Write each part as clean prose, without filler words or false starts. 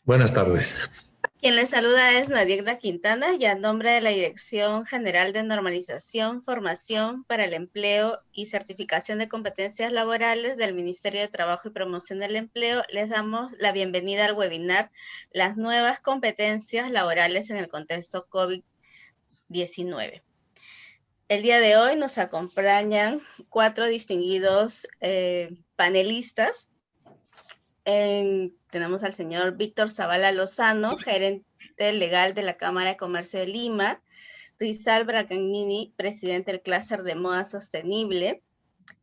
Buenas tardes. Quien les saluda es Nadiegda Quintana y a nombre de la Dirección General de Normalización, Formación para el Empleo y Certificación de Competencias Laborales del Ministerio de Trabajo y Promoción del Empleo, les damos la bienvenida al webinar Las nuevas competencias laborales en el contexto COVID-19. El día de hoy nos acompañan 4 distinguidos panelistas. Tenemos al señor Víctor Zavala Lozano, gerente legal de la Cámara de Comercio de Lima, Rizal Bracagnini, presidente del clúster de moda sostenible,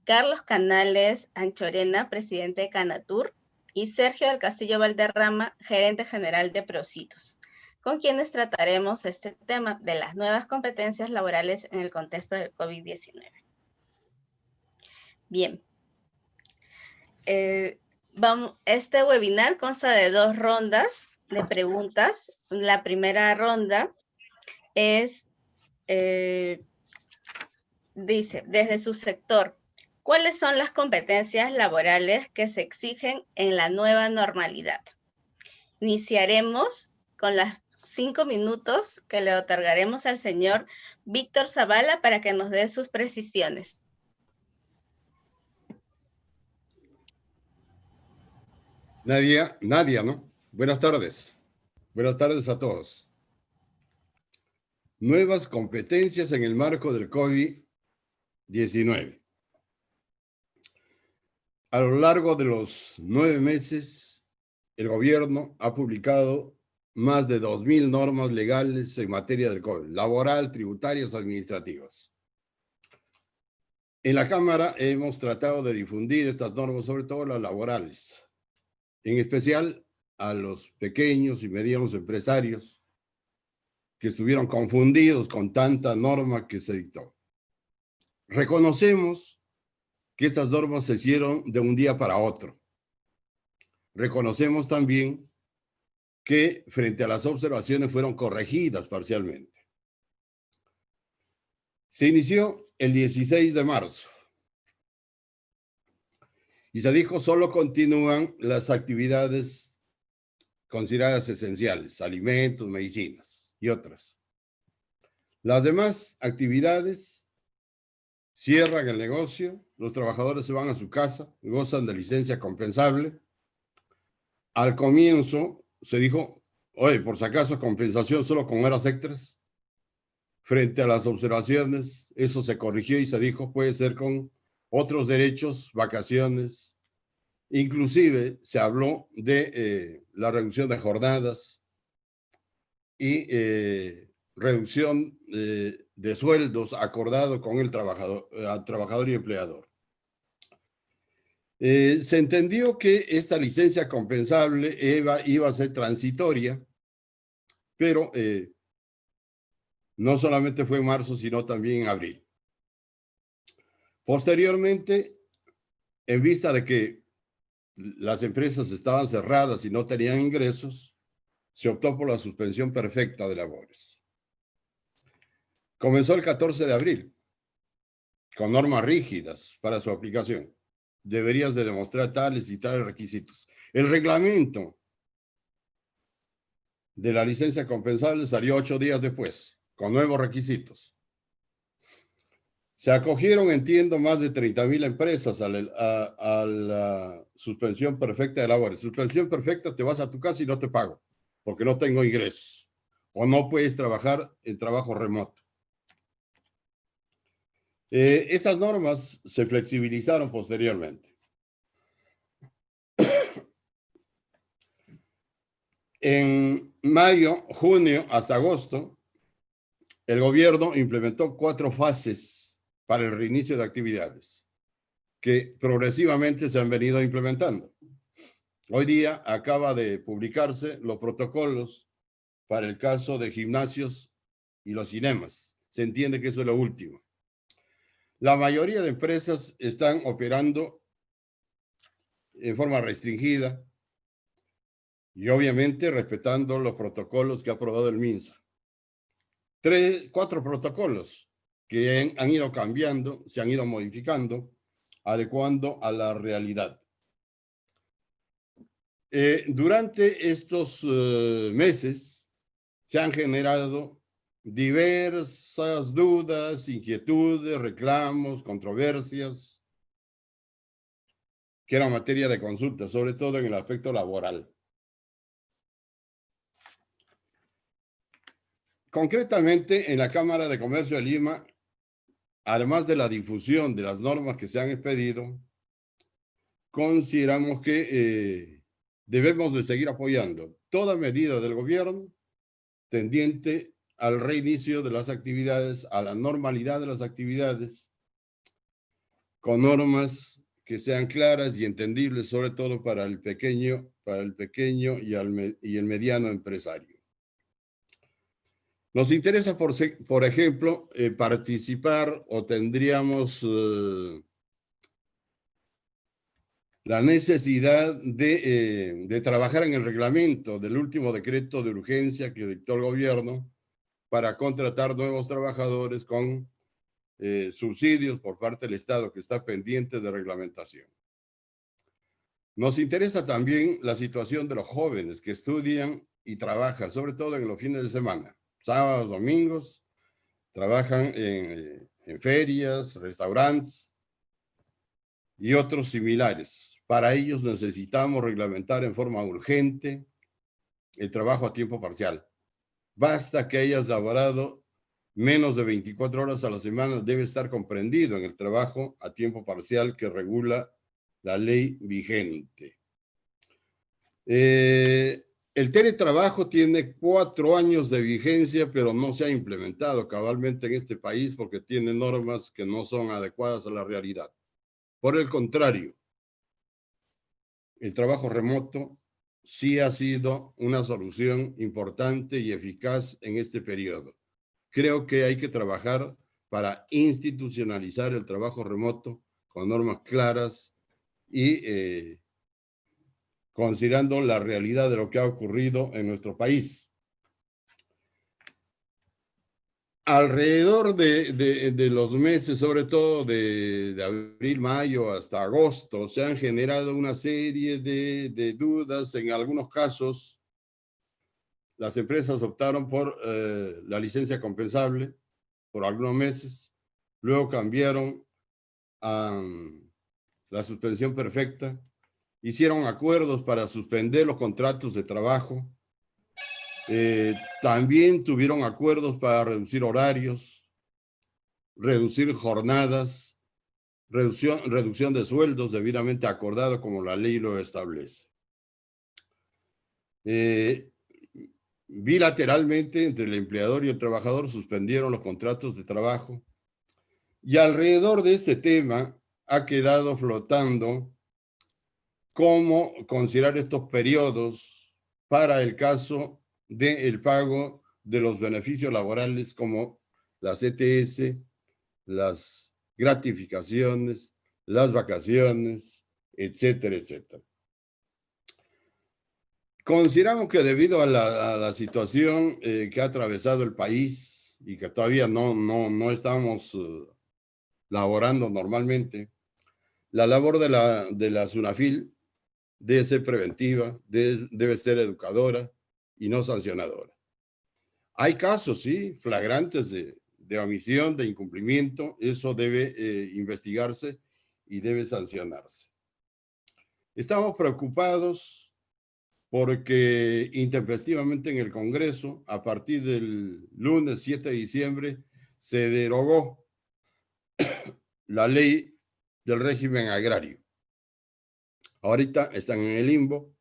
Carlos Canales Anchorena, presidente de Canatur, y Sergio del Castillo Valderrama, gerente general de Procitos, con quienes trataremos este tema de las nuevas competencias laborales en el contexto del COVID-19. Bien. Este webinar consta de 2 rondas de preguntas. La primera ronda es, dice, desde su sector, ¿cuáles son las competencias laborales que se exigen en la nueva normalidad? Iniciaremos con las 5 minutos que le otorgaremos al señor Víctor Zavala para que nos dé sus precisiones. Nadia, ¿no? Buenas tardes. Buenas tardes a todos. Nuevas competencias en el marco del COVID-19. A lo largo de los 9 meses, el gobierno ha publicado más de 2.000 normas legales en materia del COVID, laboral, tributarias, administrativas. En la Cámara hemos tratado de difundir estas normas, sobre todo las laborales, en especial a los pequeños y medianos empresarios que estuvieron confundidos con tanta norma que se dictó. Reconocemos que estas normas se hicieron de un día para otro. Reconocemos también que frente a las observaciones fueron corregidas parcialmente. Se inició el 16 de marzo y se dijo solo continúan las actividades consideradas esenciales, alimentos, medicinas y otras. Las demás actividades cierran el negocio, los trabajadores se van a su casa, gozan de licencia compensable. Al comienzo se dijo, oye, por si acaso compensación solo con horas extras. Frente a las observaciones, eso se corrigió y se dijo, puede ser con otros derechos, vacaciones. Inclusive se habló de la reducción de jornadas y reducción de sueldos acordado con el trabajador y empleador. Se entendió que esta licencia compensable iba a ser transitoria, pero no solamente fue en marzo, sino también en abril. Posteriormente, en vista de que las empresas estaban cerradas y no tenían ingresos, se optó por la suspensión perfecta de labores. Comenzó el 14 de abril, con normas rígidas para su aplicación. Deberías de demostrar tales y tales requisitos. El reglamento de la licencia compensable salió 8 días después, con nuevos requisitos. Se acogieron, entiendo, más de 30,000 empresas a la suspensión perfecta de labores. Suspensión perfecta, te vas a tu casa y no te pago, porque no tengo ingresos, o no puedes trabajar en trabajo remoto. Estas normas se flexibilizaron posteriormente. En mayo, junio hasta agosto, el gobierno implementó 4 fases para el reinicio de actividades que progresivamente se han venido implementando. Hoy día acaba de publicarse los protocolos para el caso de gimnasios y los cinemas. Se entiende que eso es lo último. La mayoría de empresas están operando en forma restringida y obviamente respetando los protocolos que ha aprobado el MINSA. 4 protocolos que han ido cambiando, se han ido modificando, adecuando a la realidad. Durante estos meses se han generado diversas dudas, inquietudes, reclamos, controversias, que eran materia de consulta, sobre todo en el aspecto laboral. Concretamente, en la Cámara de Comercio de Lima, además de la difusión de las normas que se han expedido, consideramos que debemos de seguir apoyando toda medida del gobierno tendiente al reinicio de las actividades, a la normalidad de las actividades, con normas que sean claras y entendibles, sobre todo para el pequeño y el mediano empresario. Nos interesa, por ejemplo, participar o tendríamos la necesidad de trabajar en el reglamento del último decreto de urgencia que dictó el gobierno para contratar nuevos trabajadores con subsidios por parte del Estado, que está pendiente de reglamentación. Nos interesa también la situación de los jóvenes que estudian y trabajan, sobre todo en los fines de semana, sábados, domingos, trabajan en ferias, restaurantes y otros similares. Para ellos necesitamos reglamentar en forma urgente el trabajo a tiempo parcial. Basta que hayas laborado menos de 24 horas a la semana, debe estar comprendido en el trabajo a tiempo parcial que regula la ley vigente. El teletrabajo tiene 4 años de vigencia, pero no se ha implementado cabalmente en este país porque tiene normas que no son adecuadas a la realidad. Por el contrario, el trabajo remoto sí ha sido una solución importante y eficaz en este periodo. Creo que hay que trabajar para institucionalizar el trabajo remoto con normas claras y considerando la realidad de lo que ha ocurrido en nuestro país. Alrededor de los meses, sobre todo de abril, mayo hasta agosto, se han generado una serie de dudas. En algunos casos, las empresas optaron por la licencia compensable por algunos meses, luego cambiaron a la suspensión perfecta, hicieron acuerdos para suspender los contratos de trabajo, también tuvieron acuerdos para reducir horarios, reducir jornadas, reducción de sueldos debidamente acordado como la ley lo establece. Bilateralmente, entre el empleador y el trabajador, suspendieron los contratos de trabajo y alrededor de este tema ha quedado flotando cómo considerar estos periodos para el caso del pago de los beneficios laborales como las ETS, las gratificaciones, las vacaciones, etcétera, etcétera. Consideramos que debido a la situación que ha atravesado el país y que todavía no estamos laborando normalmente, la labor de la SUNAFIL debe ser preventiva, debe ser educadora y no sancionadora. Hay casos, sí, flagrantes de omisión, de incumplimiento, eso debe investigarse y debe sancionarse. Estamos preocupados porque intempestivamente en el Congreso, a partir del lunes 7 de diciembre, se derogó la ley del régimen agrario. Ahorita están en el limbo,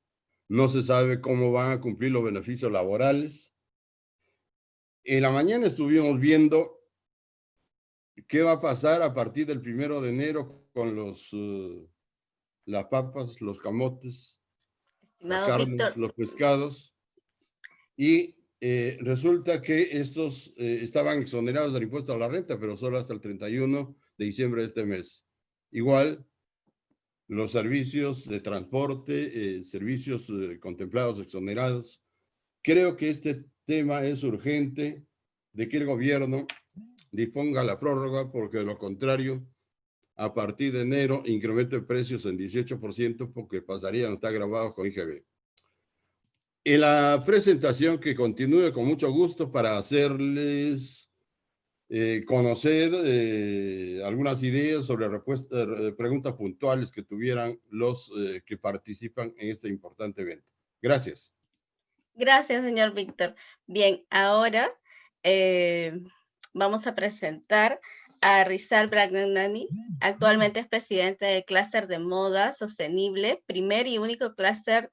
no se sabe cómo van a cumplir los beneficios laborales. En la mañana estuvimos viendo qué va a pasar a partir del 1 de enero con las papas, los camotes, la carne, Víctor, los pescados. Y resulta que estos estaban exonerados del impuesto a la renta, pero solo hasta el 31 de diciembre de este mes. Igual, los servicios de transporte, servicios contemplados, exonerados. Creo que este tema es urgente de que el gobierno disponga la prórroga, porque de lo contrario, a partir de enero incrementen precios en 18% porque pasarían a estar grabados con IGB. En la presentación que continúe con mucho gusto para hacerles conocer algunas ideas sobre preguntas puntuales que tuvieran los que participan en este importante evento. Gracias. Gracias, señor Víctor. Bien, ahora vamos a presentar a Rizal Bragnani. Actualmente es presidente del clúster de moda sostenible, primer y único clúster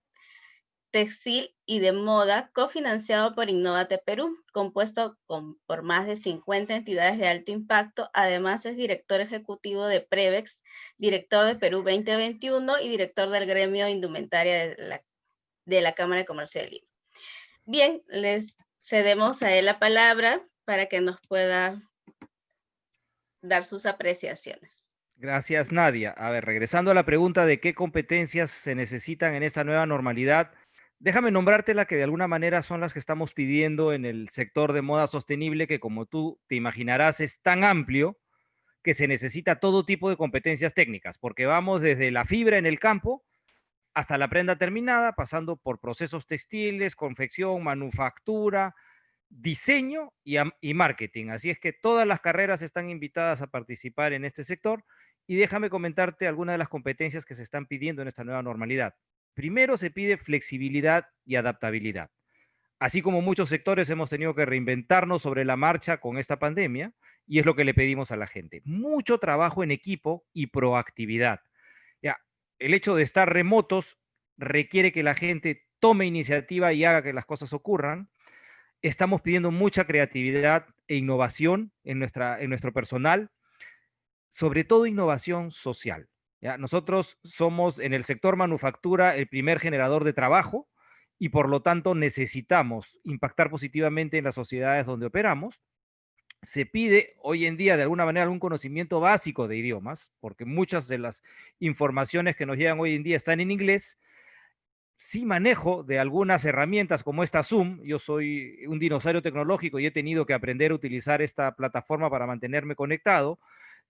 textil y de moda cofinanciado por Innovate Perú, compuesto por más de 50 entidades de alto impacto. Además es director ejecutivo de Prevex, director de Perú 2021 y director del gremio indumentaria de la Cámara de Comercio de Lima. Bien, les cedemos a él la palabra para que nos pueda dar sus apreciaciones. Gracias, Nadia. A ver, regresando a la pregunta de qué competencias se necesitan en esta nueva normalidad, déjame nombrarte la que de alguna manera son las que estamos pidiendo en el sector de moda sostenible, que como tú te imaginarás es tan amplio que se necesita todo tipo de competencias técnicas, porque vamos desde la fibra en el campo hasta la prenda terminada, pasando por procesos textiles, confección, manufactura, diseño y marketing. Así es que todas las carreras están invitadas a participar en este sector y déjame comentarte algunas de las competencias que se están pidiendo en esta nueva normalidad. Primero se pide flexibilidad y adaptabilidad. Así como muchos sectores hemos tenido que reinventarnos sobre la marcha con esta pandemia y es lo que le pedimos a la gente. Mucho trabajo en equipo y proactividad. Ya, el hecho de estar remotos requiere que la gente tome iniciativa y haga que las cosas ocurran. Estamos pidiendo mucha creatividad e innovación en nuestro personal, sobre todo innovación social. ¿Ya? Nosotros somos en el sector manufactura el primer generador de trabajo y por lo tanto necesitamos impactar positivamente en las sociedades donde operamos. Se pide hoy en día de alguna manera algún conocimiento básico de idiomas, porque muchas de las informaciones que nos llegan hoy en día están en inglés. Sí manejo de algunas herramientas como esta Zoom. Yo soy un dinosaurio tecnológico y he tenido que aprender a utilizar esta plataforma para mantenerme conectado.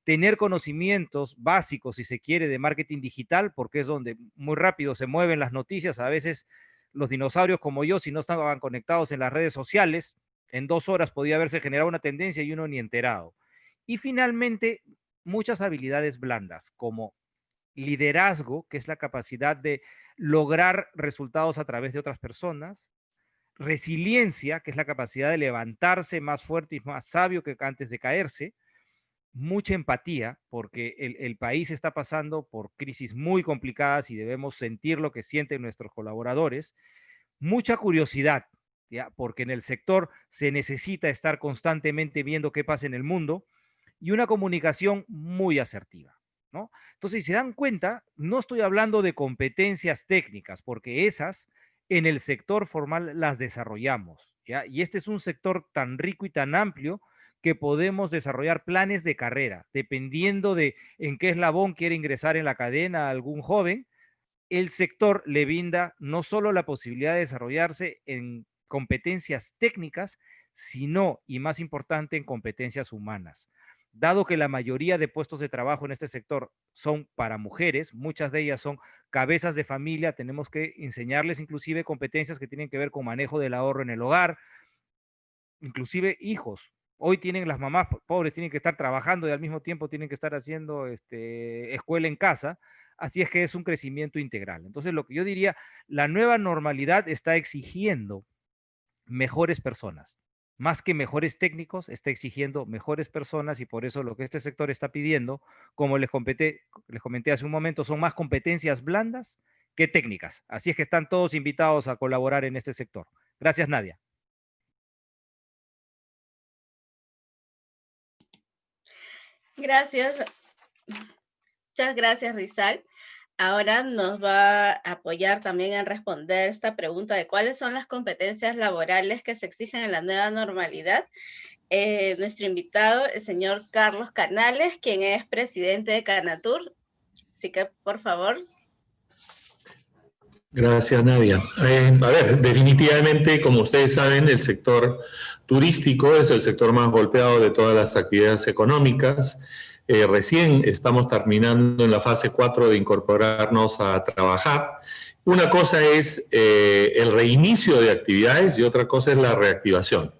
Tener conocimientos básicos, si se quiere, de marketing digital, porque es donde muy rápido se mueven las noticias. A veces los dinosaurios como yo, si no estaban conectados en las redes sociales, en 2 horas podía haberse generado una tendencia y uno ni enterado. Y finalmente, muchas habilidades blandas, como liderazgo, que es la capacidad de lograr resultados a través de otras personas, resiliencia, que es la capacidad de levantarse más fuerte y más sabio que antes de caerse, mucha empatía, porque el país está pasando por crisis muy complicadas y debemos sentir lo que sienten nuestros colaboradores, mucha curiosidad, ¿ya? Porque en el sector se necesita estar constantemente viendo qué pasa en el mundo y una comunicación muy asertiva, ¿no? Entonces, si se dan cuenta, no estoy hablando de competencias técnicas, porque esas en el sector formal las desarrollamos, ¿ya? Y este es un sector tan rico y tan amplio que podemos desarrollar planes de carrera, dependiendo de en qué eslabón quiere ingresar en la cadena algún joven. El sector le brinda no solo la posibilidad de desarrollarse en competencias técnicas, sino, y más importante, en competencias humanas. Dado que la mayoría de puestos de trabajo en este sector son para mujeres, muchas de ellas son cabezas de familia, tenemos que enseñarles inclusive competencias que tienen que ver con manejo del ahorro en el hogar, inclusive hijos. Hoy tienen las mamás pobres, tienen que estar trabajando y al mismo tiempo tienen que estar haciendo escuela en casa. Así es que es un crecimiento integral. Entonces, lo que yo diría, la nueva normalidad está exigiendo mejores personas. Más que mejores técnicos, está exigiendo mejores personas y por eso lo que este sector está pidiendo, como les comenté hace un momento, son más competencias blandas que técnicas. Así es que están todos invitados a colaborar en este sector. Gracias, Nadia. Gracias. Muchas gracias, Rizal. Ahora nos va a apoyar también en responder esta pregunta de cuáles son las competencias laborales que se exigen en la nueva normalidad. Nuestro invitado, el señor Carlos Canales, quien es presidente de Canatur. Así que, por favor. Gracias, Nadia. A ver, definitivamente, como ustedes saben, el sector turístico es el sector más golpeado de todas las actividades económicas. Recién estamos terminando en la fase 4 de incorporarnos a trabajar Una cosa es el reinicio de actividades y otra cosa es la reactivación,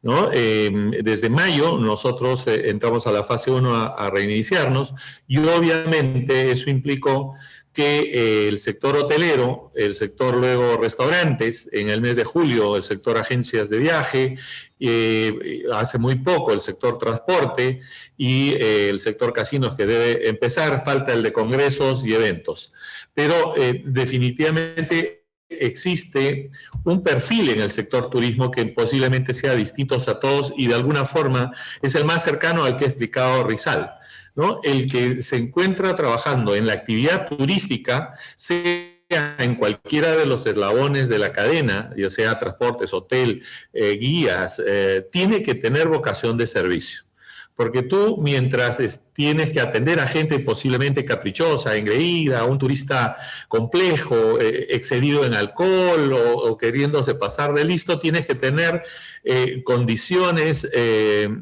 ¿no? Desde mayo nosotros entramos a la fase 1 a reiniciarnos y obviamente eso implicó que el sector hotelero, el sector luego restaurantes, en el mes de julio el sector agencias de viaje, hace muy poco el sector transporte y el sector casinos que debe empezar, falta el de congresos y eventos. Pero definitivamente existe un perfil en el sector turismo que posiblemente sea distinto a todos y de alguna forma es el más cercano al que ha explicado Rizal, ¿no? El que se encuentra trabajando en la actividad turística, sea en cualquiera de los eslabones de la cadena, ya sea transportes, hotel, guías, tiene que tener vocación de servicio. Porque tú, mientras tienes que atender a gente posiblemente caprichosa, engreída, a un turista complejo, excedido en alcohol o queriéndose pasar de listo, tienes que tener condiciones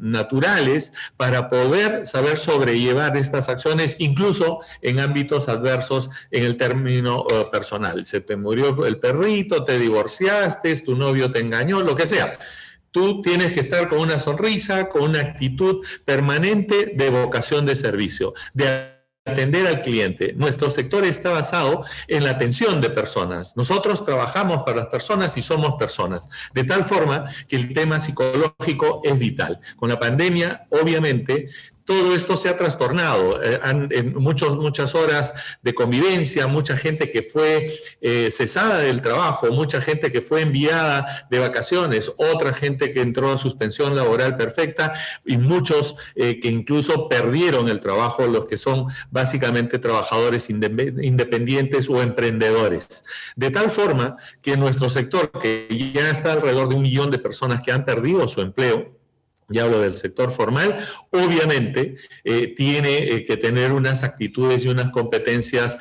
naturales para poder saber sobrellevar estas acciones, incluso en ámbitos adversos en el término personal. Se te murió el perrito, te divorciaste, tu novio te engañó, lo que sea. Tú tienes que estar con una sonrisa, con una actitud permanente de vocación de servicio, de atender al cliente. Nuestro sector está basado en la atención de personas. Nosotros trabajamos para las personas y somos personas, de tal forma que el tema psicológico es vital. Con la pandemia, obviamente, todo esto se ha trastornado. En muchas horas de convivencia, mucha gente que fue cesada del trabajo, mucha gente que fue enviada de vacaciones, otra gente que entró a suspensión laboral perfecta y muchos que incluso perdieron el trabajo, los que son básicamente trabajadores independientes o emprendedores. De tal forma que nuestro sector, que ya está alrededor de 1 millón de personas que han perdido su empleo, ya hablo del sector formal, obviamente tiene que tener unas actitudes y unas competencias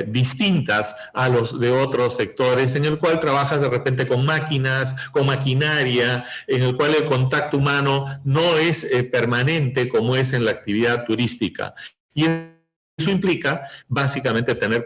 distintas a los de otros sectores, en el cual trabajas de repente con máquinas, con maquinaria, en el cual el contacto humano no es permanente como es en la actividad turística. Y eso implica básicamente tener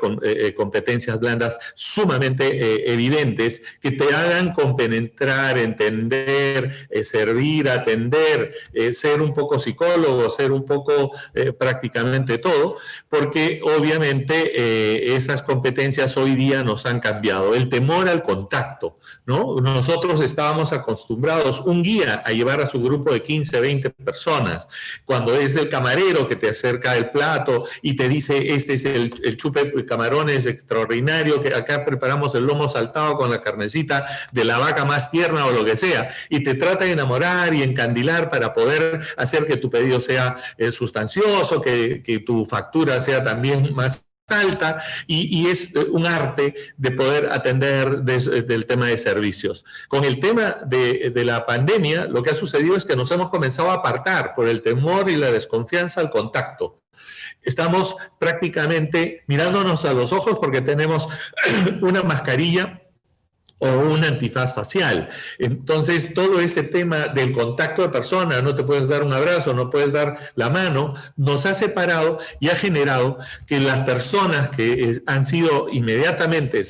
competencias blandas sumamente evidentes que te hagan compenetrar, entender, servir, atender, ser un poco psicólogo, ser un poco prácticamente todo, porque obviamente esas competencias hoy día nos han cambiado. El temor al contacto, ¿no? Nosotros estábamos acostumbrados, un guía, a llevar a su grupo de 15, 20 personas. Cuando es el camarero que te acerca el plato y te dice, este es el chupe de camarones extraordinario, que acá preparamos el lomo saltado con la carnecita de la vaca más tierna o lo que sea, y te trata de enamorar y encandilar para poder hacer que tu pedido sea sustancioso, que tu factura sea también más alta, y es un arte de poder atender del tema de servicios. Con el tema de la pandemia, lo que ha sucedido es que nos hemos comenzado a apartar por el temor y la desconfianza al contacto. Estamos prácticamente mirándonos a los ojos porque tenemos una mascarilla o un antifaz facial. Entonces, todo este tema del contacto de personas, no te puedes dar un abrazo, no puedes dar la mano, nos ha separado y ha generado que las personas que han sido inmediatamente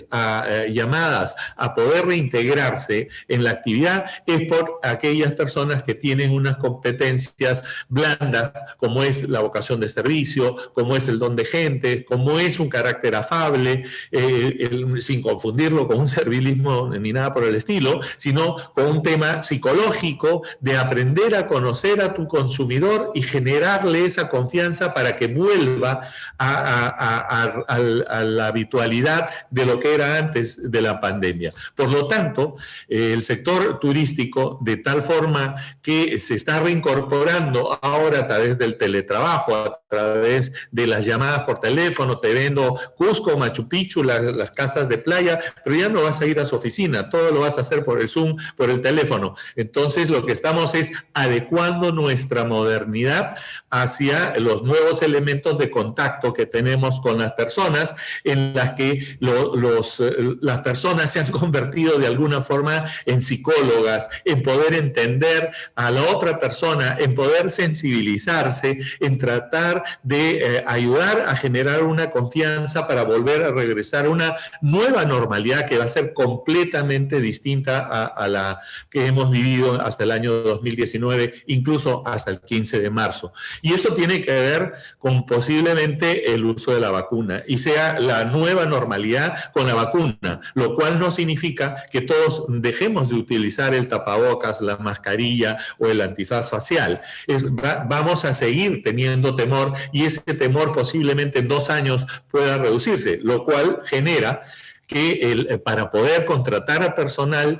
llamadas a poder reintegrarse en la actividad es por aquellas personas que tienen unas competencias blandas, como es la vocación de servicio, como es el don de gente, como es un carácter afable, sin confundirlo con un servilismo ni nada por el estilo, sino con un tema psicológico de aprender a conocer a tu consumidor y generarle esa confianza para que vuelva a la habitualidad de lo que era antes de la pandemia. Por lo tanto, el sector turístico, de tal forma que se está reincorporando ahora a través del teletrabajo, a través de las llamadas por teléfono, te vendo Cusco, Machu Picchu, las casas de playa, pero ya no vas a ir a su oficina oficina, todo lo vas a hacer por el Zoom, por el teléfono. Entonces lo que estamos es adecuando nuestra modernidad hacia los nuevos elementos de contacto que tenemos con las personas, en las que las personas se han convertido de alguna forma en psicólogas, en poder entender a la otra persona, en poder sensibilizarse, en tratar de ayudar a generar una confianza para volver a regresar a una nueva normalidad que va a ser completamente distinta a la que hemos vivido hasta el año 2019, incluso hasta el 15 de marzo. Y eso tiene que ver con posiblemente el uso de la vacuna y sea la nueva normalidad con la vacuna, lo cual no significa que todos dejemos de utilizar el tapabocas, la mascarilla o el antifaz facial. Vamos a seguir teniendo temor y ese temor posiblemente en 2 años pueda reducirse, lo cual genera que para poder contratar a personal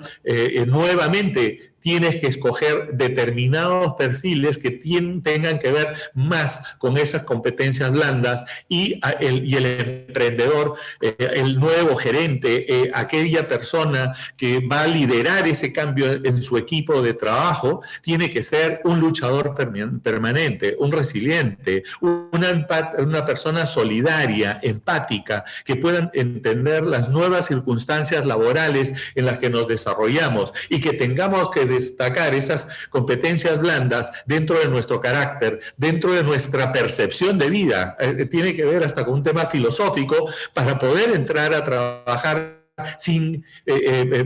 nuevamente tienes que escoger determinados perfiles que tengan que ver más con esas competencias blandas y el emprendedor, el nuevo gerente, aquella persona que va a liderar ese cambio en su equipo de trabajo, tiene que ser un luchador permanente, un resiliente, una persona solidaria, empática, que puedan entender las nuevas circunstancias laborales en las que nos desarrollamos y que tengamos que destacar esas competencias blandas dentro de nuestro carácter, dentro de nuestra percepción de vida. Tiene que ver hasta con un tema filosófico para poder entrar a trabajar sin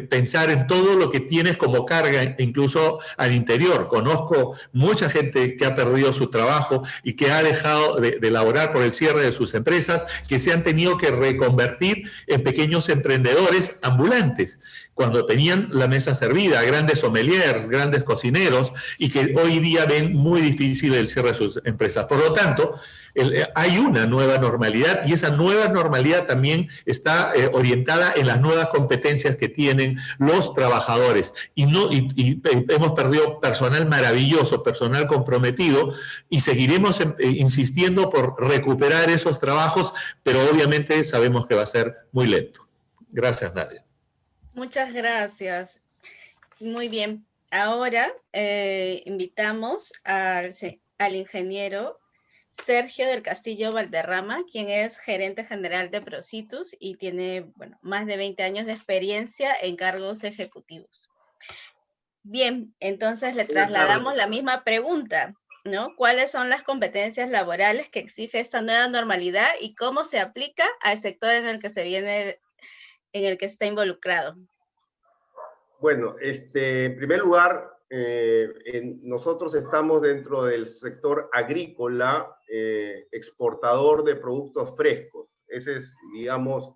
pensar en todo lo que tienes como carga, incluso al interior. Conozco mucha gente que ha perdido su trabajo y que ha dejado de laborar por el cierre de sus empresas, que se han tenido que reconvertir en pequeños emprendedores ambulantes, cuando tenían la mesa servida, grandes sommeliers, grandes cocineros, y que hoy día ven muy difícil el cierre de sus empresas. Por lo tanto, hay una nueva normalidad y esa nueva normalidad también está orientada en las nuevas competencias que tienen los trabajadores y hemos perdido personal maravilloso, personal comprometido y seguiremos insistiendo por recuperar esos trabajos, pero obviamente sabemos que va a ser muy lento. Gracias, Nadia. Muchas gracias. Muy bien. Ahora invitamos al ingeniero Sergio del Castillo Valderrama, quien es gerente general de Procitus y tiene más de 20 años de experiencia en cargos ejecutivos. Bien, entonces le trasladamos la misma pregunta, ¿no? ¿Cuáles son las competencias laborales que exige esta nueva normalidad y cómo se aplica al sector en el que está involucrado? Bueno, en primer lugar, nosotros estamos dentro del sector agrícola, exportador de productos frescos. Ese es, digamos,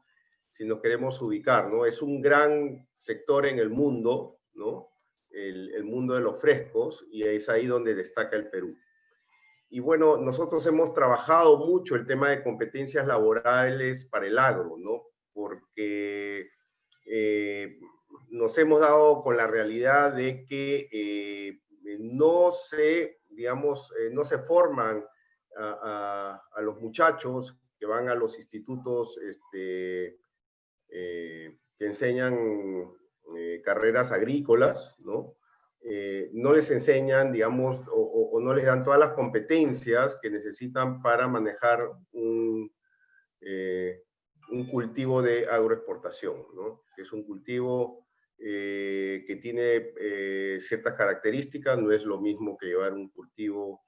si nos queremos ubicar, ¿no? Es un gran sector en el mundo, ¿no? El mundo de los frescos, y es ahí donde destaca el Perú. Y bueno, nosotros hemos trabajado mucho el tema de competencias laborales para el agro, ¿no? Porque nos hemos dado con la realidad de que no se forman a los muchachos que van a los institutos que enseñan carreras agrícolas, ¿no? No les enseñan, digamos, o no les dan todas las competencias que necesitan para manejar un cultivo de agroexportación, ¿no? Que es un cultivo que tiene ciertas características, no es lo mismo que llevar un cultivo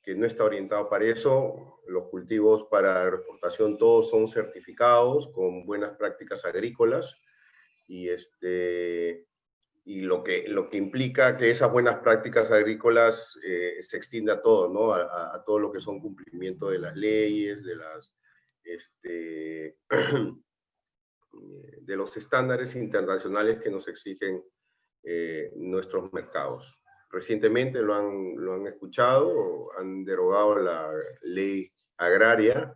que no está orientado para eso. Los cultivos para agroexportación todos son certificados con buenas prácticas agrícolas y lo que implica que esas buenas prácticas agrícolas se extienda a todo, ¿no? A todo lo que son cumplimiento de las leyes, de los estándares internacionales que nos exigen nuestros mercados. Recientemente lo han escuchado, han derogado la ley agraria,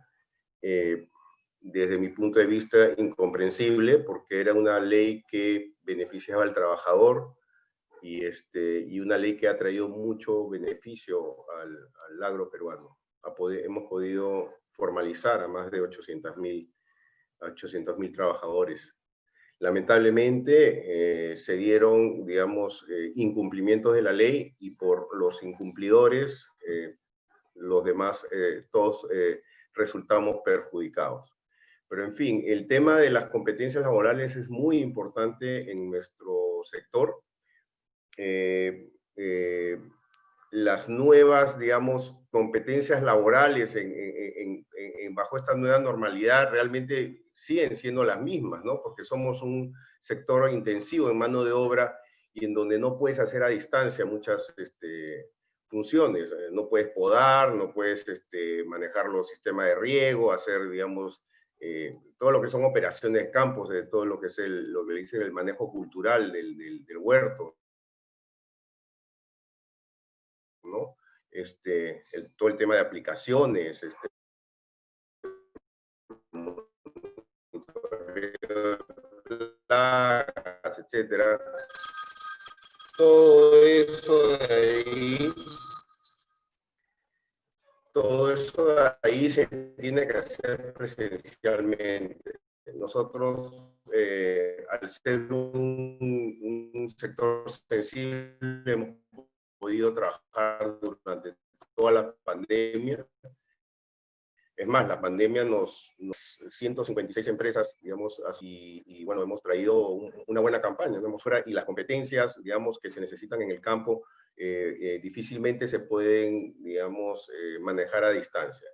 desde mi punto de vista incomprensible, porque era una ley que beneficiaba al trabajador y una ley que ha traído mucho beneficio al agro peruano. Hemos podido formalizar a más de 800.000 trabajadores. Lamentablemente se dieron, digamos, incumplimientos de la ley y por los incumplidores, los demás, todos resultamos perjudicados. Pero en fin, el tema de las competencias laborales es muy importante en nuestro sector. Las nuevas, digamos, competencias laborales bajo esta nueva normalidad realmente siguen siendo las mismas, ¿no? Porque somos un sector intensivo en mano de obra y en donde no puedes hacer a distancia muchas funciones. No puedes podar, no puedes manejar los sistemas de riego, hacer, digamos, todo lo que son operaciones de campos, de todo lo que es lo que le dicen el manejo cultural del huerto, ¿no? Todo el tema de aplicaciones, etcétera. Todo eso de ahí se tiene que hacer presencialmente. Nosotros, al ser un sector sensible, hemos podido trabajar durante toda la pandemia. Es más, la pandemia 156 empresas, digamos, así, y bueno, hemos traído una buena campaña, ¿no? Y las competencias, digamos, que se necesitan en el campo, difícilmente se pueden, digamos, manejar a distancia.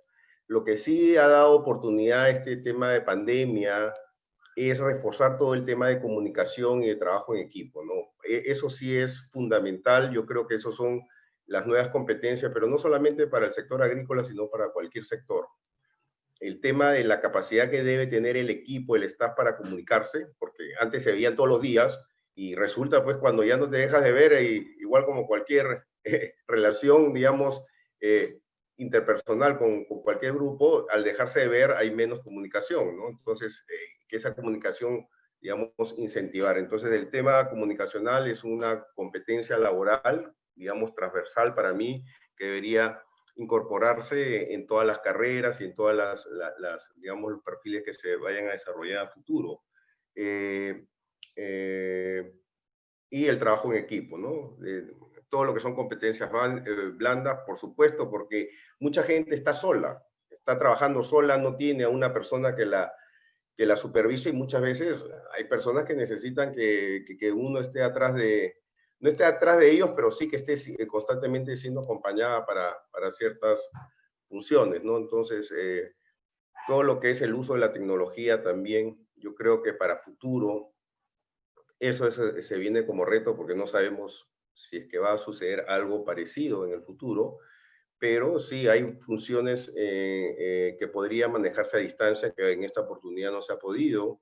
Lo que sí ha dado oportunidad a este tema de pandemia es reforzar todo el tema de comunicación y de trabajo en equipo, ¿no? Eso sí es fundamental. Yo creo que esos son las nuevas competencias, pero no solamente para el sector agrícola, sino para cualquier sector. El tema de la capacidad que debe tener el equipo, el staff para comunicarse, porque antes se veían todos los días y resulta pues cuando ya no te dejas de ver, igual como cualquier relación, digamos, interpersonal con cualquier grupo, al dejarse de ver hay menos comunicación, ¿no? Entonces, que esa comunicación, digamos, incentivar. Entonces, el tema comunicacional es una competencia laboral, digamos, transversal para mí, que debería incorporarse en todas las carreras y en todas digamos, los perfiles que se vayan a desarrollar a futuro. Y el trabajo en equipo, ¿no? Todo lo que son competencias blandas, por supuesto, porque mucha gente está sola, está trabajando sola, no tiene a una persona que la supervise, y muchas veces hay personas que necesitan que uno esté atrás no esté atrás de ellos, pero sí que esté constantemente siendo acompañada para ciertas funciones, ¿no? Entonces, todo lo que es el uso de la tecnología también, yo creo que para futuro, eso se viene como reto, porque no sabemos si es que va a suceder algo parecido en el futuro, pero sí hay funciones que podrían manejarse a distancia, que en esta oportunidad no se ha podido,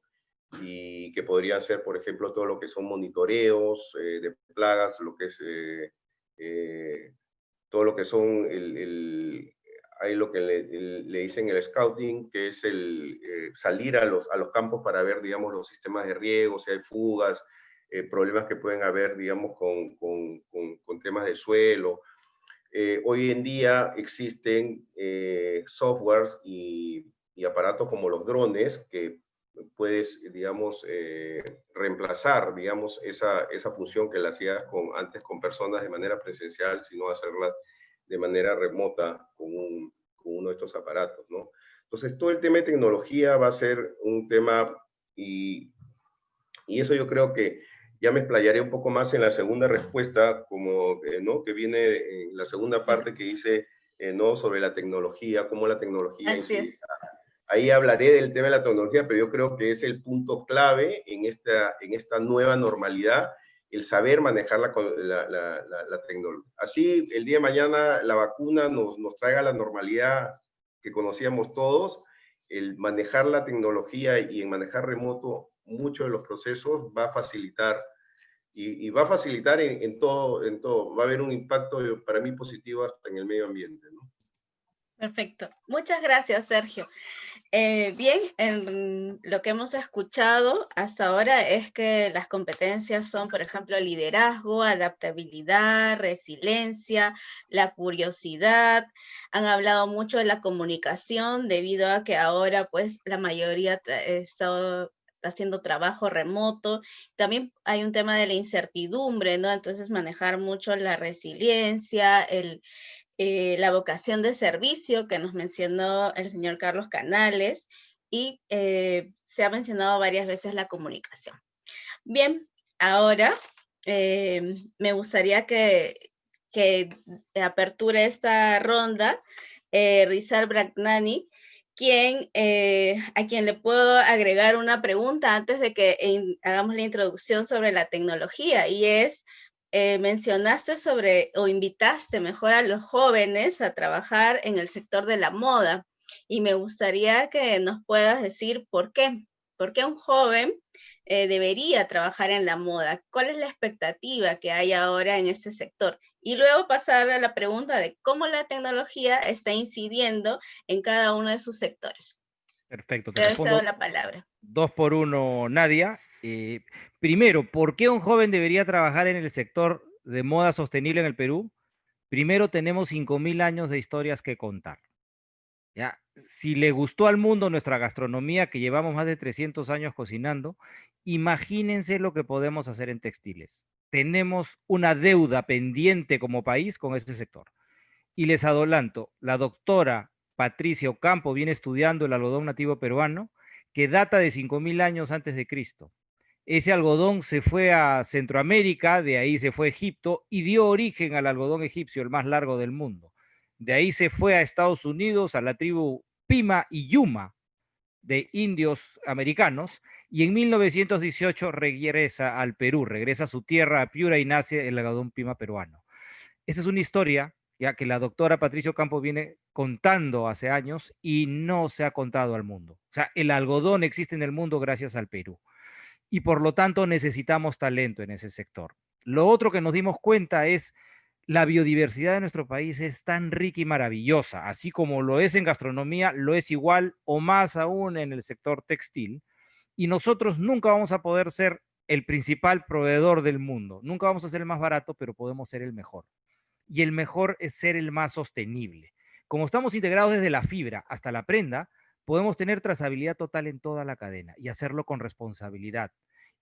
y que podrían ser, por ejemplo, todo lo que son monitoreos de plagas, lo que es todo lo que son hay lo que le dicen el scouting, que es salir a los campos para ver, digamos, los sistemas de riego, si hay fugas, problemas que pueden haber, digamos, con temas de suelo. Hoy en día existen softwares y aparatos como los drones que puedes, digamos, reemplazar, digamos, esa función que la hacías antes con personas de manera presencial, sino hacerla de manera remota con uno de estos aparatos, ¿no? Entonces, todo el tema de tecnología va a ser un tema, y eso yo creo que ya me explayaré un poco más en la segunda respuesta, como, ¿no? Que viene en la segunda parte que dice, ¿no? Sobre la tecnología, cómo la tecnología... Así es. Ahí hablaré del tema de la tecnología, pero yo creo que es el punto clave en esta nueva normalidad, el saber manejar la tecnología. Así, el día de mañana la vacuna nos traiga la normalidad que conocíamos todos, el manejar la tecnología y en manejar remoto muchos de los procesos va a facilitar, y va a facilitar en todo. Va a haber un impacto para mí positivo hasta en el medio ambiente, ¿no? Perfecto. Muchas gracias, Sergio. Bien, en lo que hemos escuchado hasta ahora es que las competencias son, por ejemplo, liderazgo, adaptabilidad, resiliencia, la curiosidad. Han hablado mucho de la comunicación debido a que ahora, pues, la mayoría está haciendo trabajo remoto. También hay un tema de la incertidumbre, ¿no? Entonces manejar mucho la resiliencia, la vocación de servicio que nos mencionó el señor Carlos Canales, y se ha mencionado varias veces la comunicación. Bien, ahora me gustaría que aperture esta ronda Rizal Bragnani, a quien le puedo agregar una pregunta antes de que hagamos la introducción sobre la tecnología, y es, mencionaste o invitaste mejor a los jóvenes a trabajar en el sector de la moda, y me gustaría que nos puedas decir por qué. ¿Por qué un joven debería trabajar en la moda? ¿Cuál es la expectativa que hay ahora en este sector? Y luego pasar a la pregunta de cómo la tecnología está incidiendo en cada uno de sus sectores. Perfecto, te Te respondo cedo la palabra. 2 por 1, Nadia. Primero, ¿por qué un joven debería trabajar en el sector de moda sostenible en el Perú? Primero, tenemos 5.000 años de historias que contar. ¿Ya? Si le gustó al mundo nuestra gastronomía, que llevamos más de 300 años cocinando, imagínense lo que podemos hacer en textiles. Tenemos una deuda pendiente como país con este sector. Y les adelanto, la doctora Patricia Ocampo viene estudiando el algodón nativo peruano, que data de 5.000 años antes de Cristo. Ese algodón se fue a Centroamérica, de ahí se fue a Egipto y dio origen al algodón egipcio, el más largo del mundo. De ahí se fue a Estados Unidos, a la tribu Pima y Yuma de indios americanos, y en 1918 regresa al Perú, regresa a su tierra, a Piura, y nace el algodón Pima peruano. Esa es una historia ya que la doctora Patricio Campo viene contando hace años y no se ha contado al mundo. O sea, el algodón existe en el mundo gracias al Perú, y por lo tanto necesitamos talento en ese sector. Lo otro que nos dimos cuenta es la biodiversidad de nuestro país es tan rica y maravillosa, así como lo es en gastronomía, lo es igual o más aún en el sector textil, y nosotros nunca vamos a poder ser el principal proveedor del mundo, nunca vamos a ser el más barato, pero podemos ser el mejor. Y el mejor es ser el más sostenible. Como estamos integrados desde la fibra hasta la prenda, podemos tener trazabilidad total en toda la cadena y hacerlo con responsabilidad.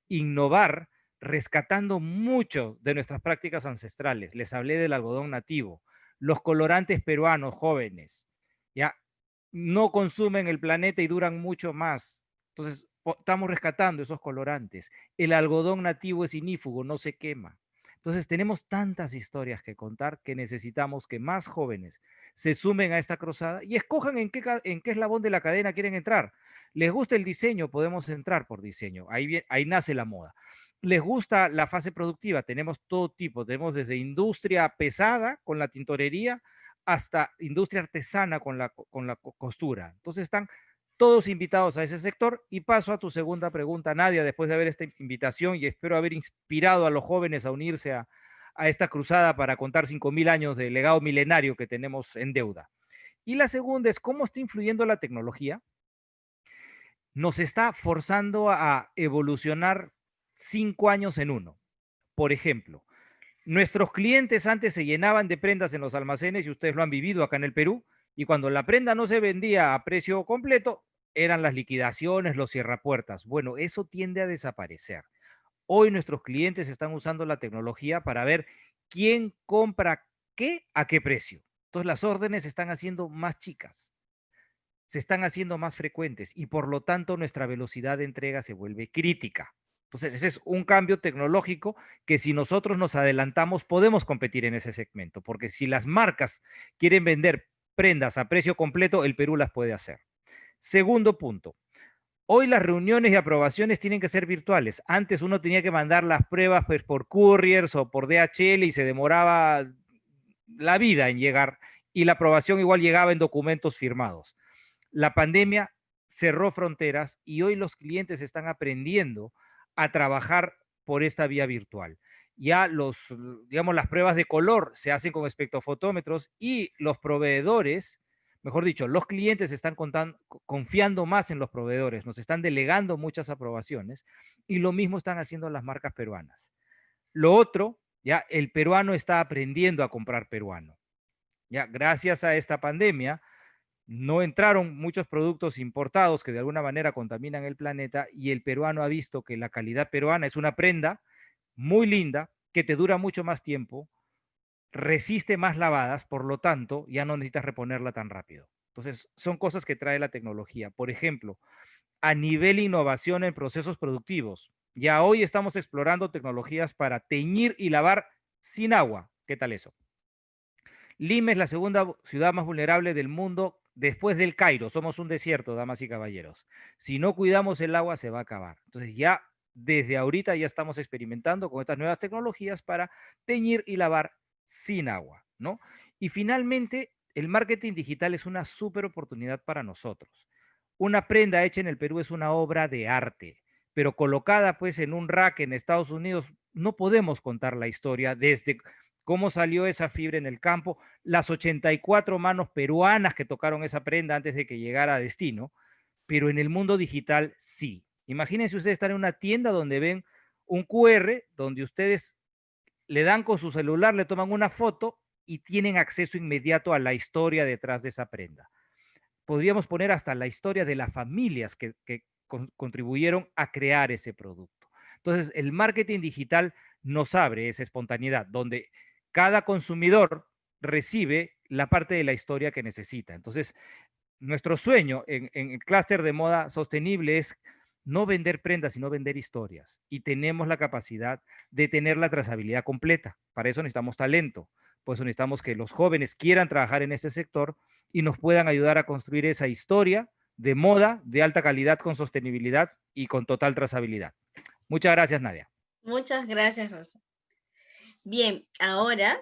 Innovar rescatando mucho de nuestras prácticas ancestrales. Les hablé del algodón nativo, los colorantes peruanos jóvenes, ya no consumen el planeta y duran mucho más. Entonces, estamos rescatando esos colorantes. El algodón nativo es inífugo, no se quema. Entonces, tenemos tantas historias que contar que necesitamos que más jóvenes se sumen a esta cruzada y escojan en qué eslabón de la cadena quieren entrar. Les gusta el diseño, podemos entrar por diseño. Ahí nace la moda. Les gusta la fase productiva, tenemos todo tipo, tenemos desde industria pesada con la tintorería hasta industria artesana con la costura. Entonces están todos invitados a ese sector. Y paso a tu segunda pregunta, Nadia, después de ver esta invitación, y espero haber inspirado a los jóvenes a unirse a esta cruzada para contar 5.000 años de legado milenario que tenemos en deuda. Y la segunda es, ¿cómo está influyendo la tecnología? Nos está forzando a evolucionar 5 años en uno. Por ejemplo, nuestros clientes antes se llenaban de prendas en los almacenes, y ustedes lo han vivido acá en el Perú, y cuando la prenda no se vendía a precio completo, eran las liquidaciones, los cierrapuertas. Bueno, eso tiende a desaparecer. Hoy nuestros clientes están usando la tecnología para ver quién compra qué a qué precio. Entonces las órdenes se están haciendo más chicas, se están haciendo más frecuentes, y por lo tanto nuestra velocidad de entrega se vuelve crítica. Entonces, ese es un cambio tecnológico que, si nosotros nos adelantamos, podemos competir en ese segmento, porque si las marcas quieren vender prendas a precio completo, el Perú las puede hacer. Segundo punto, hoy las reuniones y aprobaciones tienen que ser virtuales. Antes uno tenía que mandar las pruebas pues, por couriers o por DHL, y se demoraba la vida en llegar, y la aprobación igual llegaba en documentos firmados. La pandemia cerró fronteras y hoy los clientes están aprendiendo a trabajar por esta vía virtual. Ya digamos, las pruebas de color se hacen con espectrofotómetros, y los proveedores, mejor dicho, los clientes están confiando más en los proveedores, nos están delegando muchas aprobaciones, y lo mismo están haciendo las marcas peruanas. Lo otro, ya el peruano está aprendiendo a comprar peruano. Ya gracias a esta pandemia, no entraron muchos productos importados que de alguna manera contaminan el planeta y el peruano ha visto que la calidad peruana es una prenda muy linda, que te dura mucho más tiempo, resiste más lavadas, por lo tanto, ya no necesitas reponerla tan rápido. Entonces, son cosas que trae la tecnología. Por ejemplo, a nivel innovación en procesos productivos, ya hoy estamos explorando tecnologías para teñir y lavar sin agua. ¿Qué tal eso? Lima es la segunda ciudad más vulnerable del mundo después del Cairo. Somos un desierto, damas y caballeros. Si no cuidamos el agua, se va a acabar. Entonces ya desde ahorita ya estamos experimentando con estas nuevas tecnologías para teñir y lavar sin agua, ¿no? Y finalmente, el marketing digital es una súper oportunidad para nosotros. Una prenda hecha en el Perú es una obra de arte, pero colocada pues en un rack en Estados Unidos, no podemos contar la historia desde cómo salió esa fibra en el campo, las 84 manos peruanas que tocaron esa prenda antes de que llegara a destino, pero en el mundo digital sí. Imagínense ustedes estar en una tienda donde ven un QR, donde ustedes le dan con su celular, le toman una foto y tienen acceso inmediato a la historia detrás de esa prenda. Podríamos poner hasta la historia de las familias que contribuyeron a crear ese producto. Entonces, el marketing digital nos abre esa espontaneidad, donde cada consumidor recibe la parte de la historia que necesita. Entonces, nuestro sueño en el clúster de moda sostenible es no vender prendas, sino vender historias. Y tenemos la capacidad de tener la trazabilidad completa. Para eso necesitamos talento. Por eso necesitamos que los jóvenes quieran trabajar en ese sector y nos puedan ayudar a construir esa historia de moda de alta calidad con sostenibilidad y con total trazabilidad. Muchas gracias, Nadia. Muchas gracias, Rosa. Bien, ahora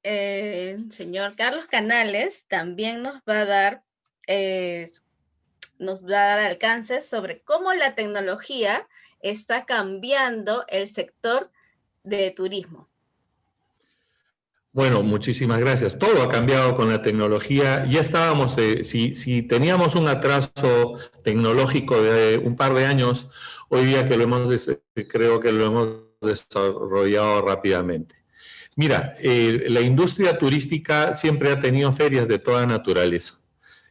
señor Carlos Canales también nos va a dar alcances sobre cómo la tecnología está cambiando el sector de turismo. Bueno, muchísimas gracias. Todo ha cambiado con la tecnología. Ya estábamos, si teníamos un atraso tecnológico de un par de años, hoy día creo que lo hemos desarrollado rápidamente. Mira, la industria turística siempre ha tenido ferias de toda naturaleza.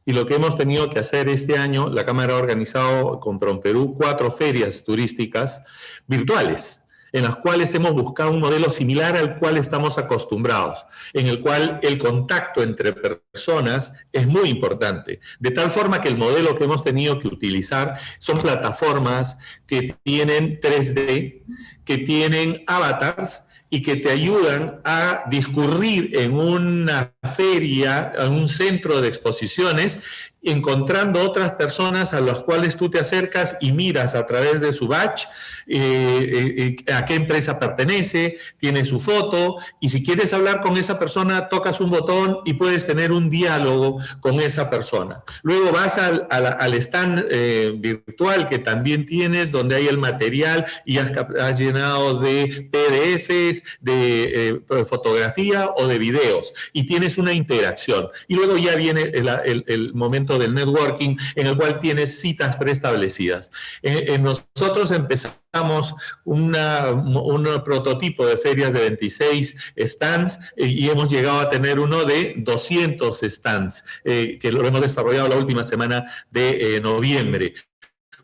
Y lo que hemos tenido que hacer este año, la Cámara ha organizado con PROMPERÚ 4 ferias turísticas virtuales, en las cuales hemos buscado un modelo similar al cual estamos acostumbrados, en el cual el contacto entre personas es muy importante. De tal forma que el modelo que hemos tenido que utilizar son plataformas que tienen 3D, que tienen avatars, y que te ayudan a discurrir en una feria, en un centro de exposiciones, encontrando otras personas a las cuales tú te acercas y miras a través de su badge a qué empresa pertenece, tiene su foto, y si quieres hablar con esa persona, tocas un botón y puedes tener un diálogo con esa persona. Luego vas al stand virtual que también tienes, donde hay el material y has llenado de PDFs, de fotografía o de videos, y tienes una interacción. Y luego ya viene el momento del networking, en el cual tienes citas preestablecidas. Nosotros empezamos un prototipo de ferias de 26 stands y hemos llegado a tener uno de 200 stands, que lo hemos desarrollado la última semana de noviembre.